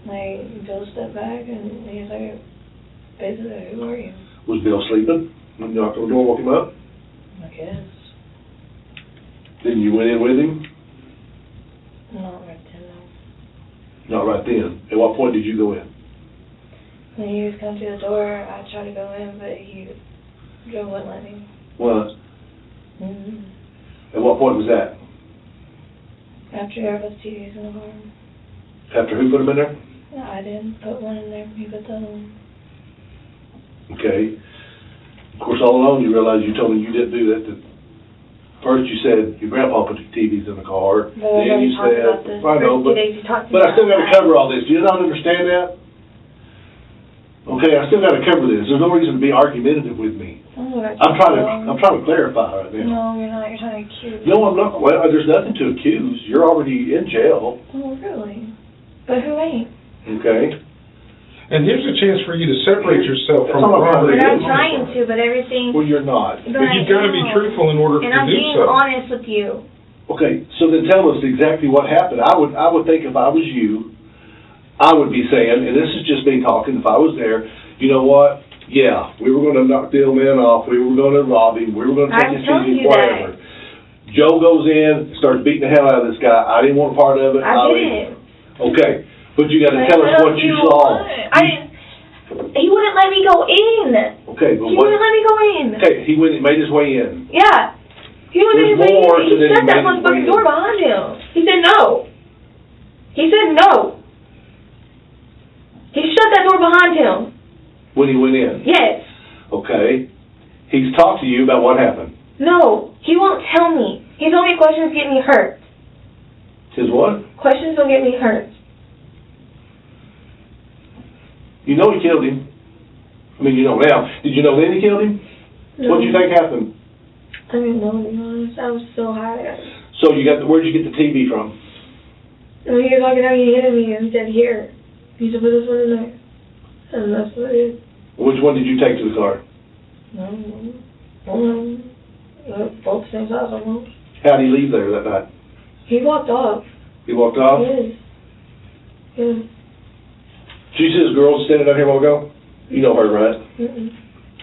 Like, Bill stepped back and he was like, basically, who are you? Was Bill sleeping when you knocked on the door and woke him up? I guess. Then you went in with him? Not right then, no. Not right then. At what point did you go in? When he was coming to the door, I tried to go in, but Joe wouldn't let me. What? Mm-hmm. At what point was that? After there was TVs in the home. After who put them in there? No, I didn't put one in there. He put the other one. Okay. Of course, all along you realized you told me you didn't do that. First you said your grandpa put the TVs in the car. But then you said, I know, but I still got to cover all this. Do you not understand that? Okay, I still got to cover this. There's no reason to be argumentative with me. I'm trying to clarify right now. No, you're not. You're trying to accuse. No, I'm not. Well, there's nothing to accuse. You're already in jail. Oh, really? But who ain't? Okay. And here's a chance for you to separate yourself from That's all I'm robbery. And I'm trying to, but everything. Well, you're not. But you've got to be truthful in order to And I'm do being so. honest with you. Okay, so then tell us exactly what happened. I would think if I was you, I would be saying, and this is just me talking, if I was there, you know what? Yeah, we were going to knock the old man off. We were going to rob him. We were going to take his TV, whatever. Joe goes in, starts beating the hell out of this guy. I didn't want a part of it. I didn't. Okay, but you got to tell us what you saw. He wouldn't let me go in. Okay, but He wouldn't let me go in. Okay, he went and made his way in. Yeah. He wouldn't let me go in. He There's shut that motherfucking door behind him. He said no. He said no. He shut that door behind him. When he went in? Yes. Okay. He's talked to you about what happened? No. He won't tell me. His only questions get me hurt. His what? Questions don't get me hurt. You know he killed him. I mean, you know now. Did you know then he killed him? No. What did you think happened? I didn't know, to be honest. I was so high. So where'd you get the TV from? When he was walking out, he hit me and said, here. He said, put this one in there. And that's what it is. Which one did you take to the car? Both same size almost. How did he leave there that night? He walked off. He walked off? Yes. Yeah. Did you see this girl standing out here a while ago? You know her, right? Mm-mm.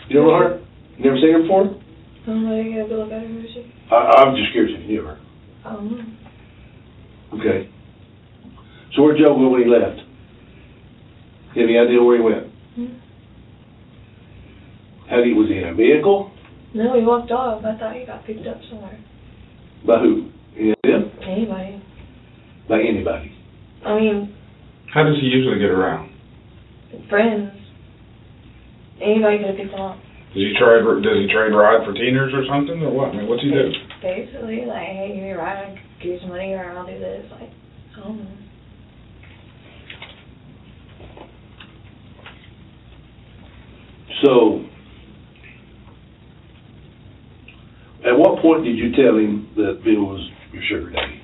You don't know her? You never seen her before? I don't know. You gotta go look at her. I'm just curious if you knew her. I don't know. Okay. So where'd Joe go when he left? Any idea where he went? Was he in a vehicle? No, he walked off. I thought he got picked up somewhere. By who? Him? Anybody. By anybody? I mean... How does he usually get around? Friends. Anybody could have picked him up. Does he trade ride for teeners or something, or what? I mean, what's he do? Basically, like, hey, give me a ride, I'll give you some money, or I'll do this. Like, I don't know. So, at what point did you tell him that Bill was your sugar daddy?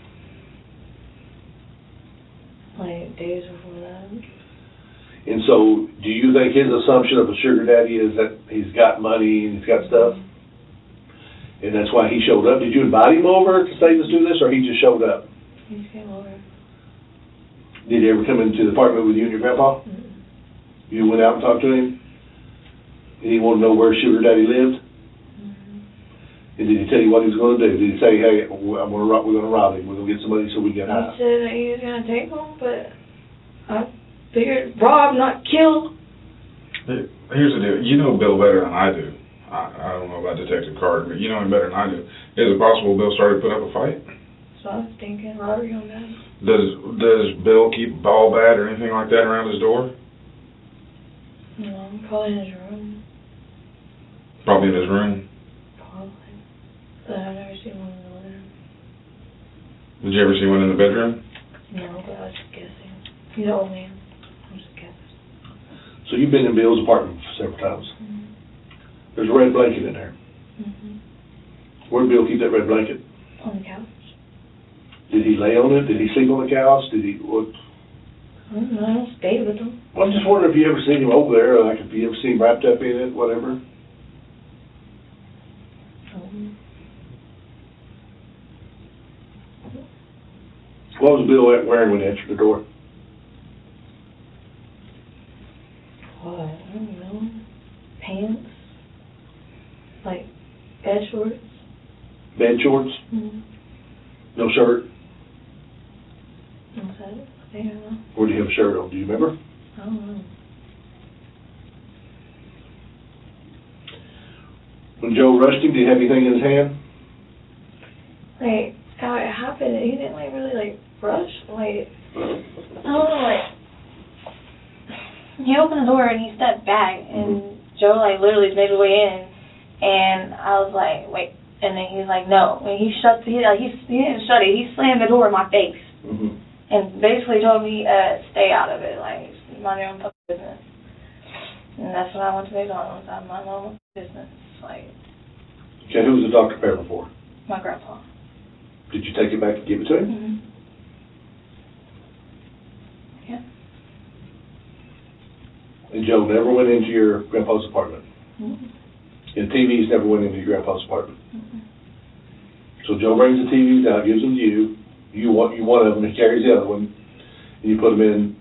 Like, days before that. And so, do you think his assumption of a sugar daddy is that he's got money and he's got stuff? And that's why he showed up? Did you invite him over to say, let's do this, or he just showed up? He just came over. Did he ever come into the apartment with you and your grandpa? Mm-hmm. You went out and talked to him? And he wanted to know where sugar daddy lived? Mm-hmm. And did he tell you what he was going to do? Did he say, hey, we're going to rob him, we're going to get some money so we can get high? He said that he was going to take him, but I figured rob, not kill. Here's the deal. You know Bill better than I do. I don't know about Detective Carter, but you know him better than I do. Is it possible Bill started to put up a fight? So I was thinking robbery on that. Does Bill keep a ball bat or anything like that around his door? No, probably in his room. Probably in his room. Probably. But I've never seen one in the living room. Did you ever see one in the bedroom? No, but I was just guessing. He's an old man. I'm just guessing. So you've been in Bill's apartment several times. Mm-hmm. There's a red blanket in there. Mm-hmm. Where did Bill keep that red blanket? On the couch. Did he lay on it? Did he sleep on the couch? Did he, what? I don't know, I don't stay with him. Well, I'm just wondering if you ever seen him over there, or like if you ever seen him wrapped up in it, whatever. What was Bill wearing when he answered the door? What? I don't know. Pants. Like, bed shorts. Bed shorts? Mm-hmm. No shirt? What's that? I think I know. Or do you have a shirt on? Do you remember? I don't know. When Joe rushed him, did he have anything in his hand? Like, how it happened, he didn't, like, really, like, rush. Like, I don't know, like, he opened the door and he stepped back, and Joe, like, literally made his way in, and I was like, wait, and then he's like, no. And he didn't shut it, he slammed the door in my face, and basically told me, stay out of it, like, mind your own fucking business. And that's when I went to McDonald's, I mind my own business, like. Okay, who was the Dr. Pepper for? My grandpa. Did you take it back and give it to him? Mm-hmm. Yeah. And Joe never went into your grandpa's apartment? Mm-hmm. And TVs never went into your grandpa's apartment? Mm-hmm. So Joe brings the TVs out, gives them to you. You want one of them, he carries the other one, and you put them in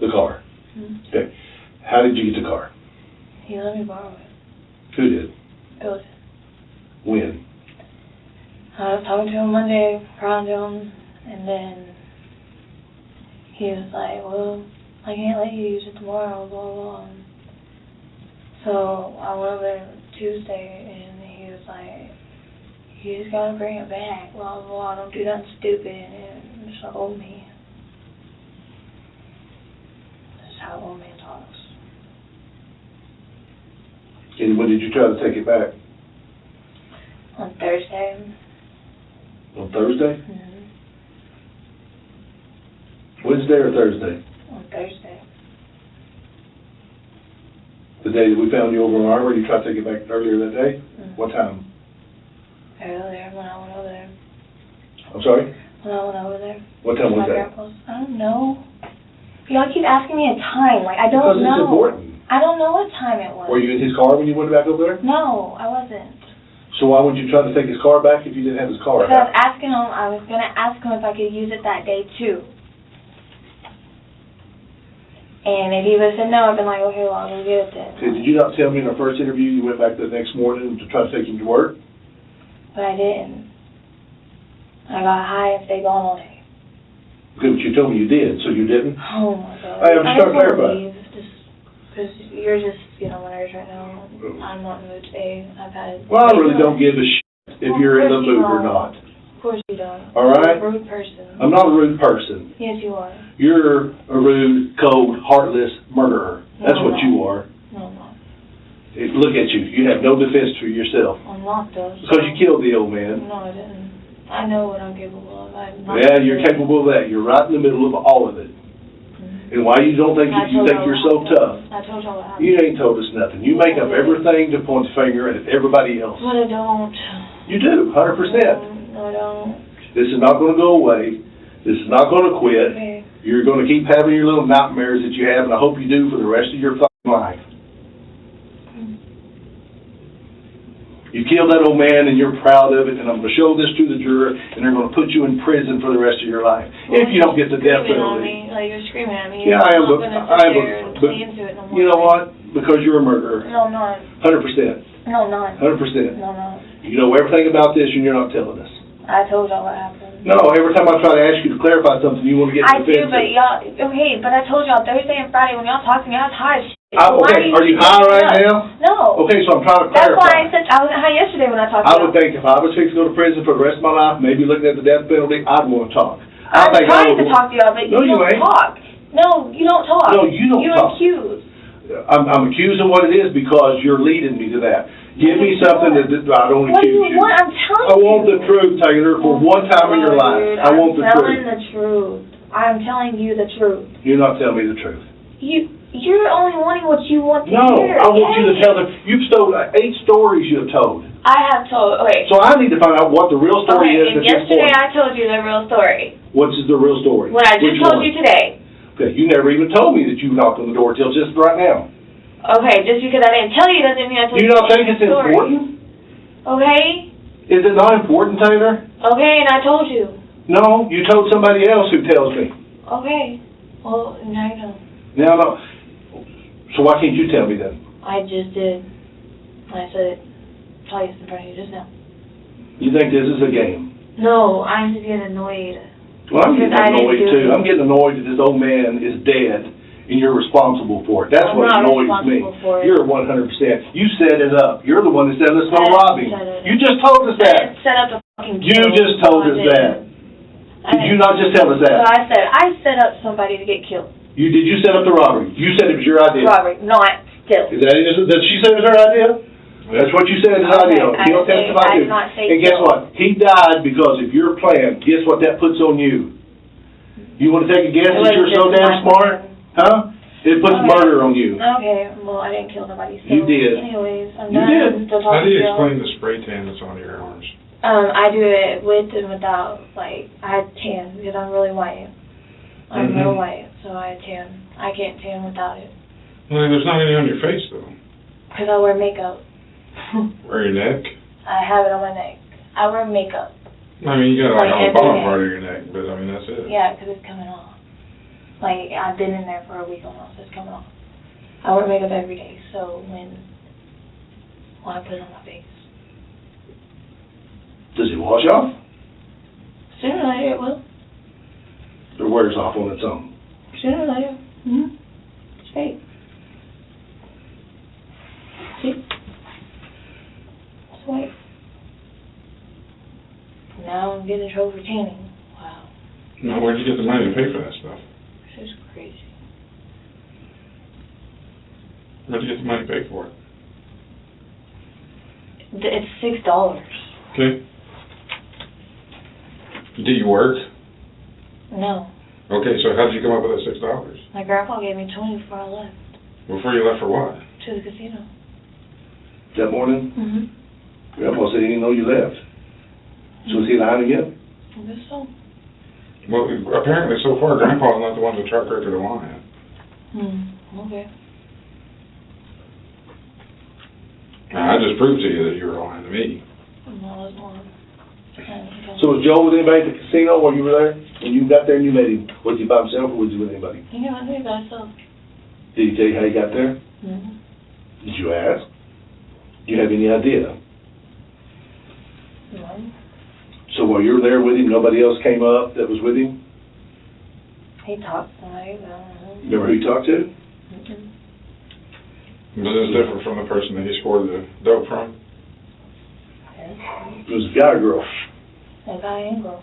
the car. Mm-hmm. Okay. How did you get the car? He let me borrow it. Who did? Bill did. When? I was talking to him Monday, crying to him, and then he was like, well, I can't let you use it tomorrow, blah, blah, blah. So I went over there Tuesday, and he was like, you just gotta bring it back, blah, blah, blah, don't do nothing stupid, and just old me. That's how old man talks. And when did you try to take it back? On Thursday. On Thursday? Mm-hmm. Wednesday or Thursday? On Thursday. The day that we found you over in Arbor, you tried to take it back earlier that day? Mm-hmm. What time? Earlier, when I went over there. I'm sorry? When I went over there. What time was My that? grandpa's. I don't know. Y'all keep asking me a time. Like, I don't Because know. it's important. I don't know what time it was. Were you in his car when you went back over there? No, I wasn't. So why would you try to take his car back if you didn't have his car Because back? I was going to ask him if I could use it that day, too. And if he would have said no, I'd been like, okay, well, I'll go get it then. Okay, did you not tell me in our first interview you went back the next morning to try to take him to work? But I didn't. I got high and stayed gone all day. Because you told me you did, so you didn't? Oh my God. I'm just trying to clarify. Because you're just getting on my nerves right now. I'm not in the mood today. I've had... Well, I really don't give a shit if you're in the mood or not. Of course you don't. All right? You're a rude person. I'm not a rude person. Yes, you are. You're a rude, cold, heartless murderer. That's No, what I'm you not. are. No, I'm not. Look at you. You have no defense for yourself. I'm not, though. Because you killed the old man. No, I didn't. I know what I'm capable of. Yeah, you're capable of that. You're right in the middle of all of it. And why you don't think you think you're so tough? I told y'all what happened. You ain't told us nothing. You make up everything to point the finger at everybody else. But I don't. You do, 100%. No, I don't. This is not going to go away. This is not going to quit. Okay. You're going to keep having your little nightmares that you have, and I hope you do for the rest of your fucking life. You killed that old man, and you're proud of it, and I'm going to show this to the juror, and they're going to put you in prison for the rest of your life if you don't get the death penalty. Like, you're screaming at me. Yeah, I am, but you know what? Because you're a murderer. No, I'm not. 100%. No, I'm not. 100%. No, I'm not. You know everything about this, and you're not telling us. I told y'all what happened. No, every time I try to ask you to clarify something, you want to get I do, defensive. but y'all, okay, but I told y'all Thursday and Friday when y'all talked to me, I was high as shit. Okay, are you high right now? No. Okay, so I'm trying to That's clarify. why I said I wasn't high yesterday when I talked to I y'all. would think if I was fixing to go to prison for the rest of my life, maybe looking at the death penalty, I'd want to talk. I'm trying to talk to y'all, but No, you don't ain't. talk. No, you don't talk. No, you don't talk. You accuse. I'm accused of what it is because you're leading me to that. Give me something that I don't What do accuse you want? I'm telling I you. want the truth, Taylor, for one time in your life. Dude, I want the I'm telling truth. the truth. I'm telling you the truth. You're not telling me the truth. You're only wanting what you want to No, hear. I want you to tell them. You've told 8 stories you have told. I have told. Okay. So I need to find out what the real story is. And That's yesterday important. I told you the real story. What's the real story? What I just Which told one? you today. Okay, you never even told me that you knocked on the door till just right now. Okay, just because I didn't tell you doesn't mean I told Do you you not think the it's story. important? Okay. Is it not important, Taylor? Okay, and I told you. No, you told somebody else who tells me. Okay. Well, now you know. Now, no. So why can't you tell me then? I just did. I said it twice in front of you just now. You think this is a game? No, I'm just getting annoyed. Well, I'm getting Because I didn't annoyed do too. it. I'm getting annoyed that this old man is dead and you're responsible for it. That's I'm what not annoys me. responsible for it. You're 100%. You set it up. You're the one that said, let's go I rob him. set it up. You just told us I that. didn't set up the fucking You kill. just told us that. Did you not just tell us So that? I set up somebody to get killed. Did you set up the robbery? You said it was your idea. Robbery, not still. Did she say it was her idea? That's what you said is her idea. I He'll testify did to. not say And guess so. what? He died because of your plan. Guess what that puts on you? You want to take a guess It that you're wasn't so just damn my smart? plan. Huh? It puts Okay. murder on you. Okay, well, I didn't kill nobody. So You did. Anyways, I'm You done. did. Still How do you talking to y'all. explain the spray tan that's on your arms? I do it with and without. Like, I tan because I'm really white. I'm Mhm. real white, so I tan. I can't tan without it Well, there's not any on your face, though. because I wear makeup. Or your neck. I have it on my neck. I wear makeup. I mean, you got it like Like on the every bottom day. part of your neck, but I mean, that's it. Yeah, because it's coming off. Like, I've been in there for a week almost. It's coming off. I wear makeup every day, so when I put it on my face, Does it wash off? sooner or later it will. Or wears off on its own? Sooner or later. Mm-hmm. It's fake. See? It's white. Now I'm getting in trouble for tanning. Wow. Now, where'd you get the money to pay for that stuff? This is crazy. Where'd you get the money to pay for it? It's $6. Okay. Do you work? No. Okay, so how did you come up with that $6? My grandpa gave me 20 before I left Before you left for what? to the casino. That morning? Mm-hmm. Grandpa said he didn't know you left. So is he lying again? I guess so. Well, apparently so far, Grandpa's not the one with the track record of lying. Okay. Now, I just proved to you that you were lying to me. No, it's not. So was Joe with anybody at the casino while you were there? When you got there and you met him, was he by himself or was he with anybody? He got me by himself. Did he tell you how he got there? Mm-hmm. Did you ask? Do you have any idea? No. So while you were there with him, nobody else came up that was with him? He talked to somebody, but I don't know. Remember who you talked to? Mm-mm. But it's different from the person that he scored the dope from. Yeah. It was a guy or girl? A guy and girl.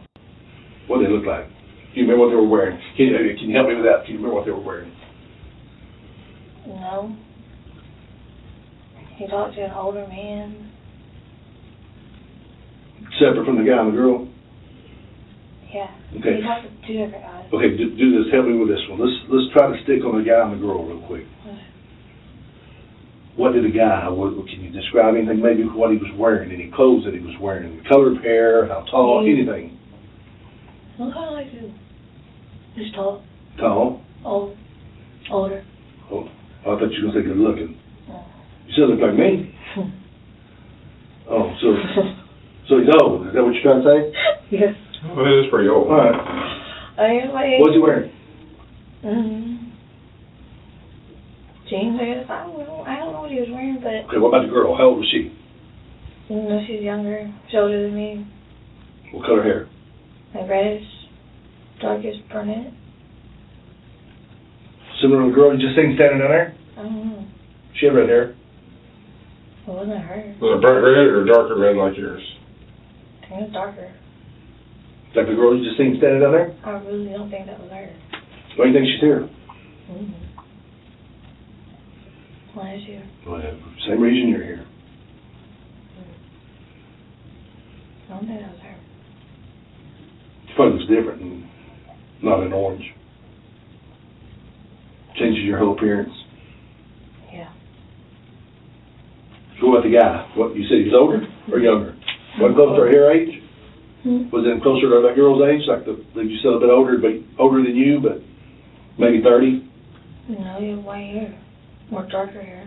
What did they look like? Do you remember what they were wearing? Can you help me with that? Can you remember what they were wearing? No. He talked to an older man. Separate from the guy and the girl? Yeah. Okay. He talked to two different guys. Okay, do this. Help me with this one. Let's try to stick on the guy and the girl real quick. Okay. What did the guy, can you describe anything, maybe what he was wearing, any clothes that he was wearing, color of hair, how tall, anything? Look kind of like you. He's tall. Tall? Old. Older. Oh, I thought you were going to say good looking. Oh. You still look like me. Oh, so he's old. Is that what you're trying to say? Yes. Well, it is pretty old. All right. I am like... What's he wearing? Jeans, I guess. I don't know what he was wearing, but... Okay, what about the girl? How old was she? No, she's younger. She's older than me. What color hair? Like reddish. Darkish brunette. Similar to the girl you just seen standing down there? I don't know. She had red hair. It wasn't her. Was it bright red or darker red like yours? I think it was darker. Like the girl you just seen standing down there? I really don't think that was her. Why do you think she's here? Why is she here? Well, same reason you're here. I don't think that was her. She probably looks different and not an orange. Changes your whole appearance. Yeah. So what about the guy? What, you said he was older or younger? What, close to her age? Was it closer to that girl's age? Like you said, a bit older, but older than you, but maybe 30? No, he had white hair. More darker hair.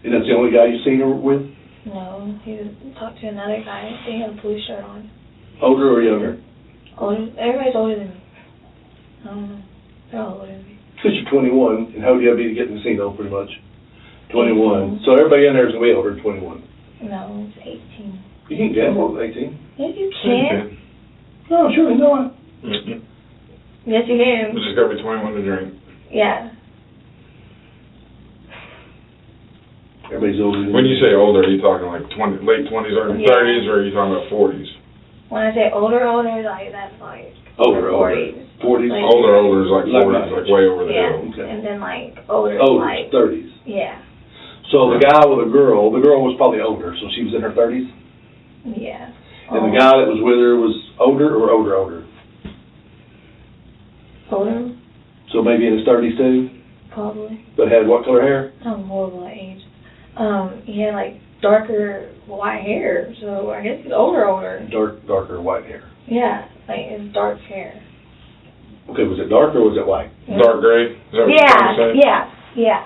And that's the only guy you've seen her with? No, he talked to another guy. He had a blue shirt on. Older or younger? Older. Everybody's older than me. I don't know. They're all older than me. Because you're 21, and how old do you have to be to get in the casino, pretty much? 21. 18. So everybody in there is going to be older than 21. No, it's 18. You can get more than 18. Yes, you can. No, surely not. Yes, you can. It's just got to be 21 to drink. Yeah. Everybody's older than When you say older, are you talking like late 20s, early 30s, or are you talking about 40s? When I say older, like that's like older. 40s. 40s? Like, Older is like 40s, like way over the yeah. hill. Okay. And then like older is Older, like 30s. yeah. So the guy with the girl was probably older, so she was in her 30s? Yeah. And the guy that was with her was older or older? Older, So maybe in his 30s too? probably. But had what color hair? I'm horrible at age. He had like darker white hair, so I guess he's older. Darker white hair. Yeah, like it's dark hair. Okay, was it dark or was it white? Yeah. Dark gray? Is that what you're trying to say? Yeah.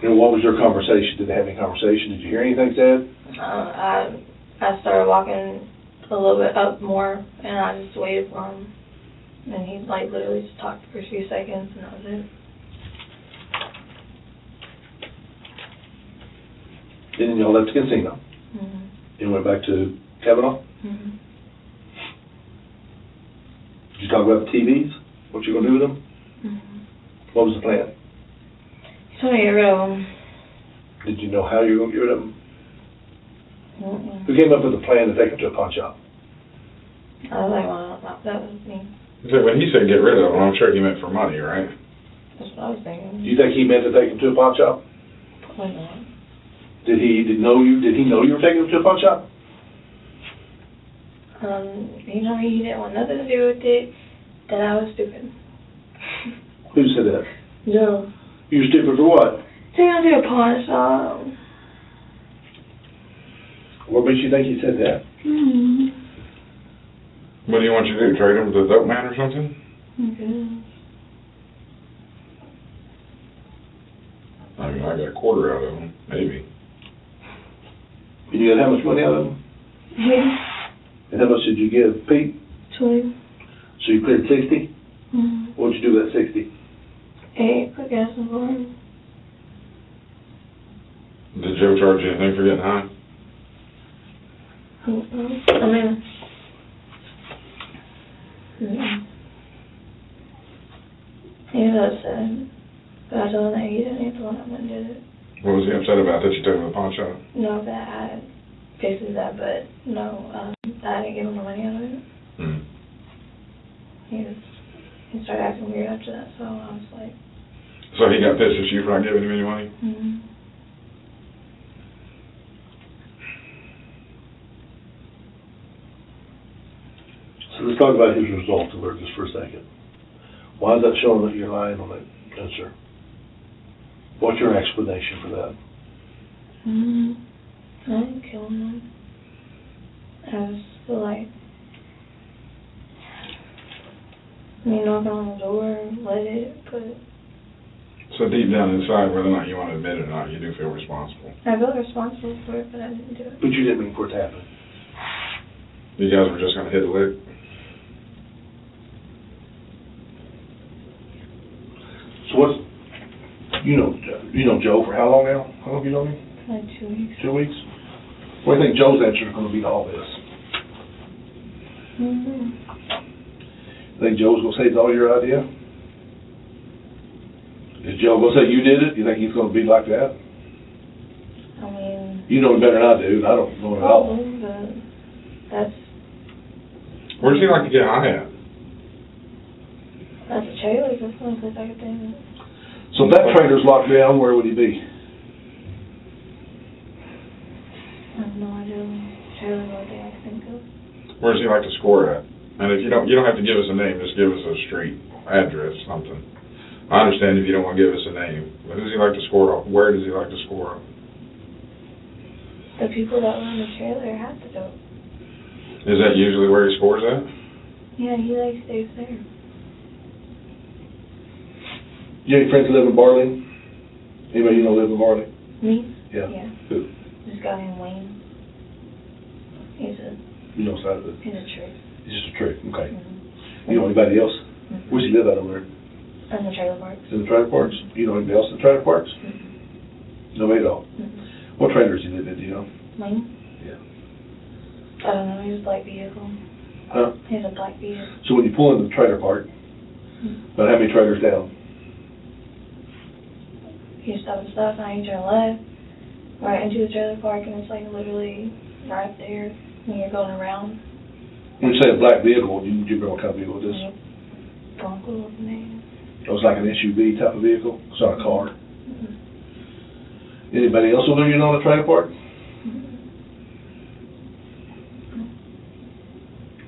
And what was your conversation? Did they have any conversation? Did you hear anything said? I started walking a little bit up more, and I just waited for him. And he like literally just talked for a few seconds, and that was it. Then y'all left the casino. And went back to Kavanaugh? Did you talk about the TVs? What you gonna do with them? What was the plan? He's trying to get rid of them. Did you know how you were gonna get rid of them? Who came up with the plan to take them to a pawn shop? I was like, well, that was me. So when he said get rid of them, I'm sure he meant for money, right? That's what I was thinking. Do you think he meant to take them to a pawn shop? Probably not. Did he know you were taking them to a pawn shop? He told me he didn't want nothing to do with it, that I was stupid. Who said that? No. You were stupid for what? Taking him to a pawn shop. What makes you think he said that? What do you want you to do? Trade him to the dope man or something? Okay. I mean, I got a quarter out of him, maybe. And you got how much money out of him? And how much did you give Pete? 20. So you cleared 60? What'd you do with that 60? 8, put gas in the car. Did Joe charge you anything for getting high? I mean, He was upset. But I told him that he didn't need the one that went and did it. What was he upset about? That you took him to the pawn shop? No, that I fixed that, but no, I didn't give him the money out of it. Hmm. He started acting weird after that, so I was like... So he got pissed at you for not giving him any money? Mm-hmm. So let's talk about his results alert just for a second. Why is that showing that you're lying on that answer? What's your explanation for that? I didn't kill him. I was still like... knocking on the door, let it, but... So deep down inside, whether or not you want to admit it or not, you do feel responsible. I felt responsible for it, but I didn't do it. But you didn't mean for it to happen. You guys were just going to hit the lick? So what's... You know Joe for how long now? How long have you known him? Like 2 weeks. 2 weeks? What do you think Joe's answer is going to be to all this? You think Joe's going to say it's all your idea? Is Joe going to say you did it? You think he's going to be like that? I mean... You know him better than I do. I don't know it at all. Probably, but that's... Where does he like to get high at? That's a trailer. That's the only place I could think of. So if that trailer's locked down, where would he be? I have no idea. Trailer what they I can think of. Where does he like to score at? And if you don't have to give us a name, just give us a street address, something. I understand if you don't want to give us a name, but who does he like to score off? Where does he like to score off? The people that run the trailer have to do. Is that usually where he scores at? Yeah, he like stays there. You have any friends that live in Barling? Anybody you know live in Barling? Me? Yeah. Yeah. Who? This guy named Wayne. He's a trick. He's just a trick, okay. Mm-hmm. You know anybody else? Mm-hmm. Where's he live out over there? In the trailer parks. In the trailer parks? You know anybody else in the trailer parks? Mm-hmm. Nobody at all? Mm-hmm. What trailer does he live in, do you know? Wayne? Yeah. I don't know, he's a black vehicle. Huh? He's a black vehicle. So when you pull in the trailer park, about how many trailers down? You stop and stuff, and you turn left, right into the trailer park, and it's like literally right there when you're going around. When you say a black vehicle, you know what kind of vehicle it is? Bronco looking name. It was like an SUV type of vehicle? It's not a car? Mm-hmm. Anybody else over there you know in the trailer park? Mm-hmm.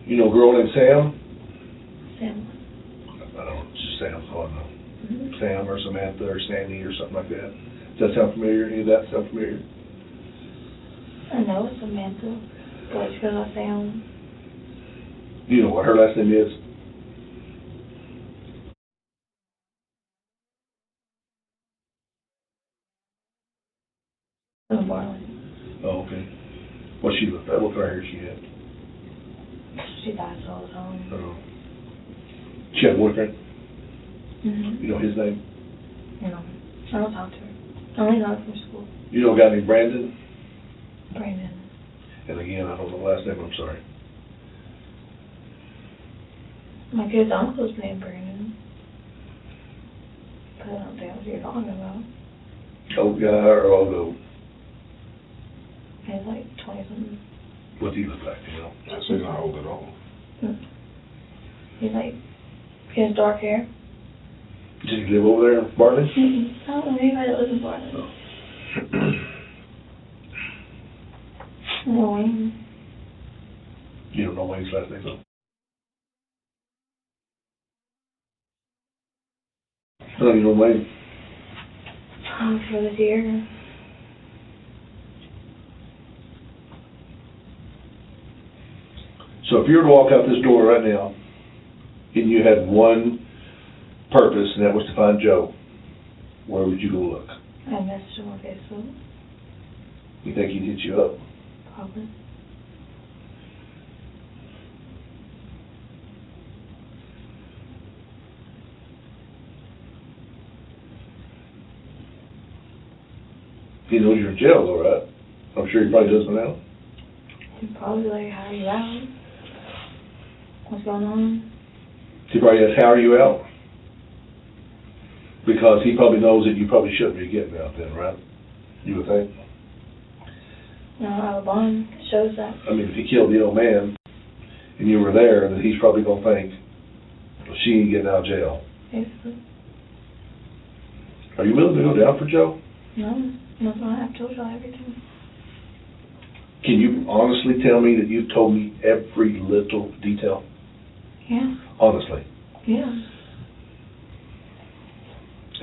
You know a girl named Sam? Sam. I don't know, it's just Sam, so I don't know. Mm-hmm. Sam or Samantha or Sandy or something like that. Does that sound familiar? Any of that sound familiar? I know it's Samantha, but it's because I Sam. Do you know what her last name is? In Barley. Oh, okay. What she looked at? What kind of hair she had? She dies all the time. Oh. She had a boyfriend? Mm-hmm. You know his name? No. I don't talk to her. I only know her from school. You know a guy named Brandon? Brandon. And again, I don't know the last name, I'm sorry. My kid's uncle's named Brandon. But I don't think that's what you're talking about. Old guy or old old? He's like 20-something. What's he look like, you know? So he's not old at all. He's like, he has dark hair. Did he live over there in Bartley? I don't know anybody that lives in Bartley. No. No, Wayne. You don't know Wayne's last name, though? How long you know Wayne? For this year. So if you were to walk out this door right now, and you had one purpose, and that was to find Joe, where would you go look? I messaged him on Facebook. You think he'd hit you up? Probably. He knows you're in jail, though, right? I'm sure he probably does by now. He'd probably like, how are you out? What's going on? He probably asks, how are you out? Because he probably knows that you probably shouldn't be getting out then, right? You would think? No, our bond shows that. I mean, if he killed the old man and you were there, then he's probably going to think, well, she ain't getting out of jail. Basically. Are you willing to go down for Joe? No, that's why I've told y'all everything. Can you honestly tell me that you've told me every little detail? Yeah. Honestly. Yeah.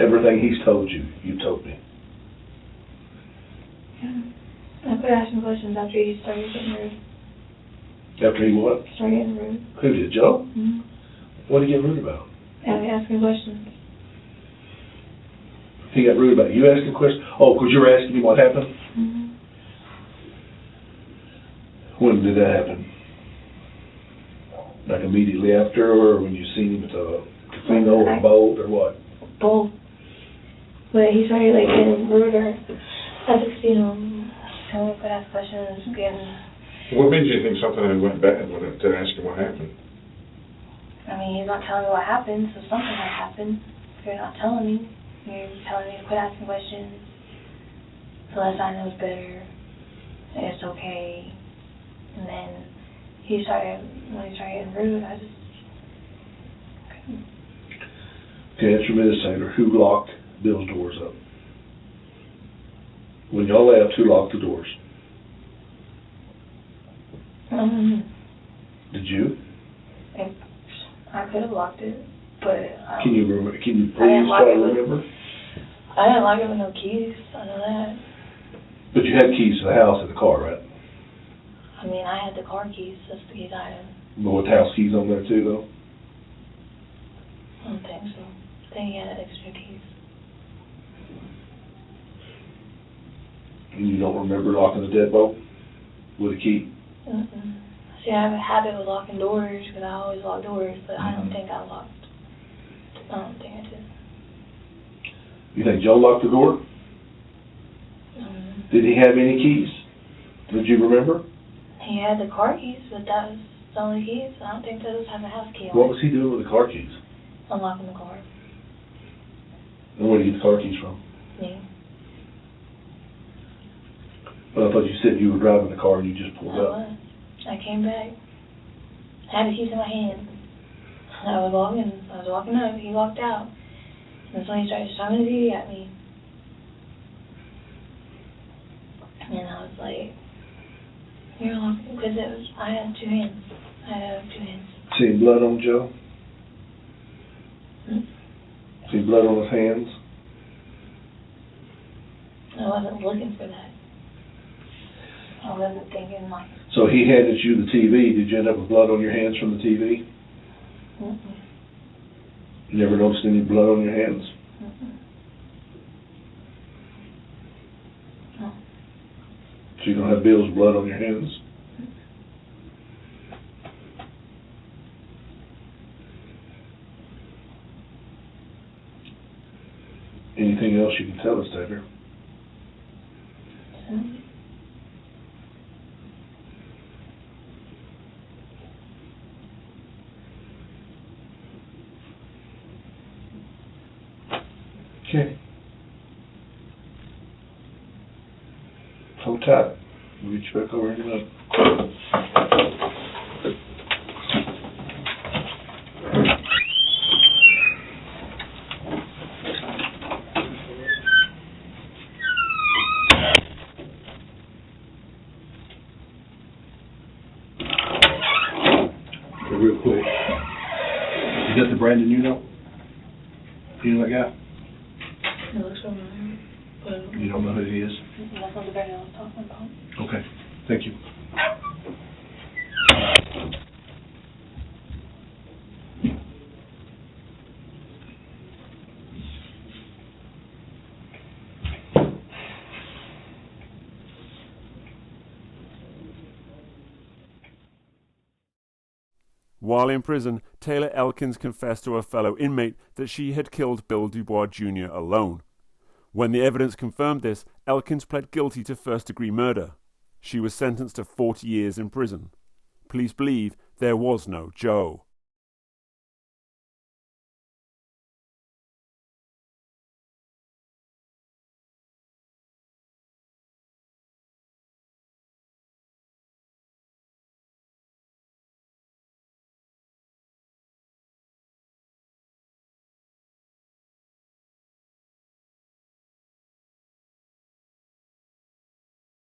Everything he's told you, you told me. Yeah. I quit asking questions after he started getting rude. After he what? Started getting rude. Who did, Joe? Mm-hmm. What did he get rude about? Asking questions. He got rude about you asking questions? Oh, because you were asking him what happened? Mm-hmm. When did that happen? Like immediately after, or when you seen him at the casino or boat, or what? Both. But he started like getting ruder at the casino. Telling me to ask questions, getting... What made you think something had went bad when to ask him what happened? I mean, he's not telling me what happened, so something had happened. If you're not telling me, you're telling me to quit asking questions. The less I know is better. It's okay. And then when he started getting rude, I just... Okay, answer me this, Taylor. Who locked Bill's doors up? When y'all left, who locked the doors? Did you? I could have locked it, but... Can you remember? Can you please try to remember? I didn't lock it with no keys. I know that. But you had keys to the house and the car, right? I mean, I had the car keys. That's the keys I had. But with house keys on there too, though? I don't think so. I think he had extra keys. And you don't remember locking the deadbolt with a key? Mm-mm. See, I have a habit of locking doors because I always lock doors, but I don't think I locked. I don't think I did. You think Joe locked the door? Did he have any keys? Did you remember? He had the car keys, but that was the only keys. I don't think those have a house key on. What was he doing with the car keys? Unlocking the car. And where did you get the car keys from? Me. Well, I thought you said you were driving the car and you just pulled I up. was. I came back. I had the keys in my hand. I was walking up. He walked out. And so he started shouting the TV at me. And I was like, you're locking, because I had two hands. I had two hands. See blood on Joe? Hmm? See blood on his hands? I wasn't looking for that. I wasn't thinking like... So he handed you the TV. Did you end up with blood on your hands from the TV? Mm-mm. You never noticed any blood on your hands? Mm-mm. No. So you don't have Bill's blood on your hands? Anything else you can tell us, Taylor? Okay. Hold tight. We'll get you back over in a minute. Okay, real quick. You got the Brandon you know? You know that guy? It looks familiar, but... You don't know who he is? That's not the guy I was talking about. Okay, thank you. While in prison, Taylor Elkins confessed to a fellow inmate that she had killed Bill DuBois Jr. alone. When the evidence confirmed this, Elkins pled guilty to first-degree murder. She was sentenced to 40 years in prison. Police believe there was no Joe.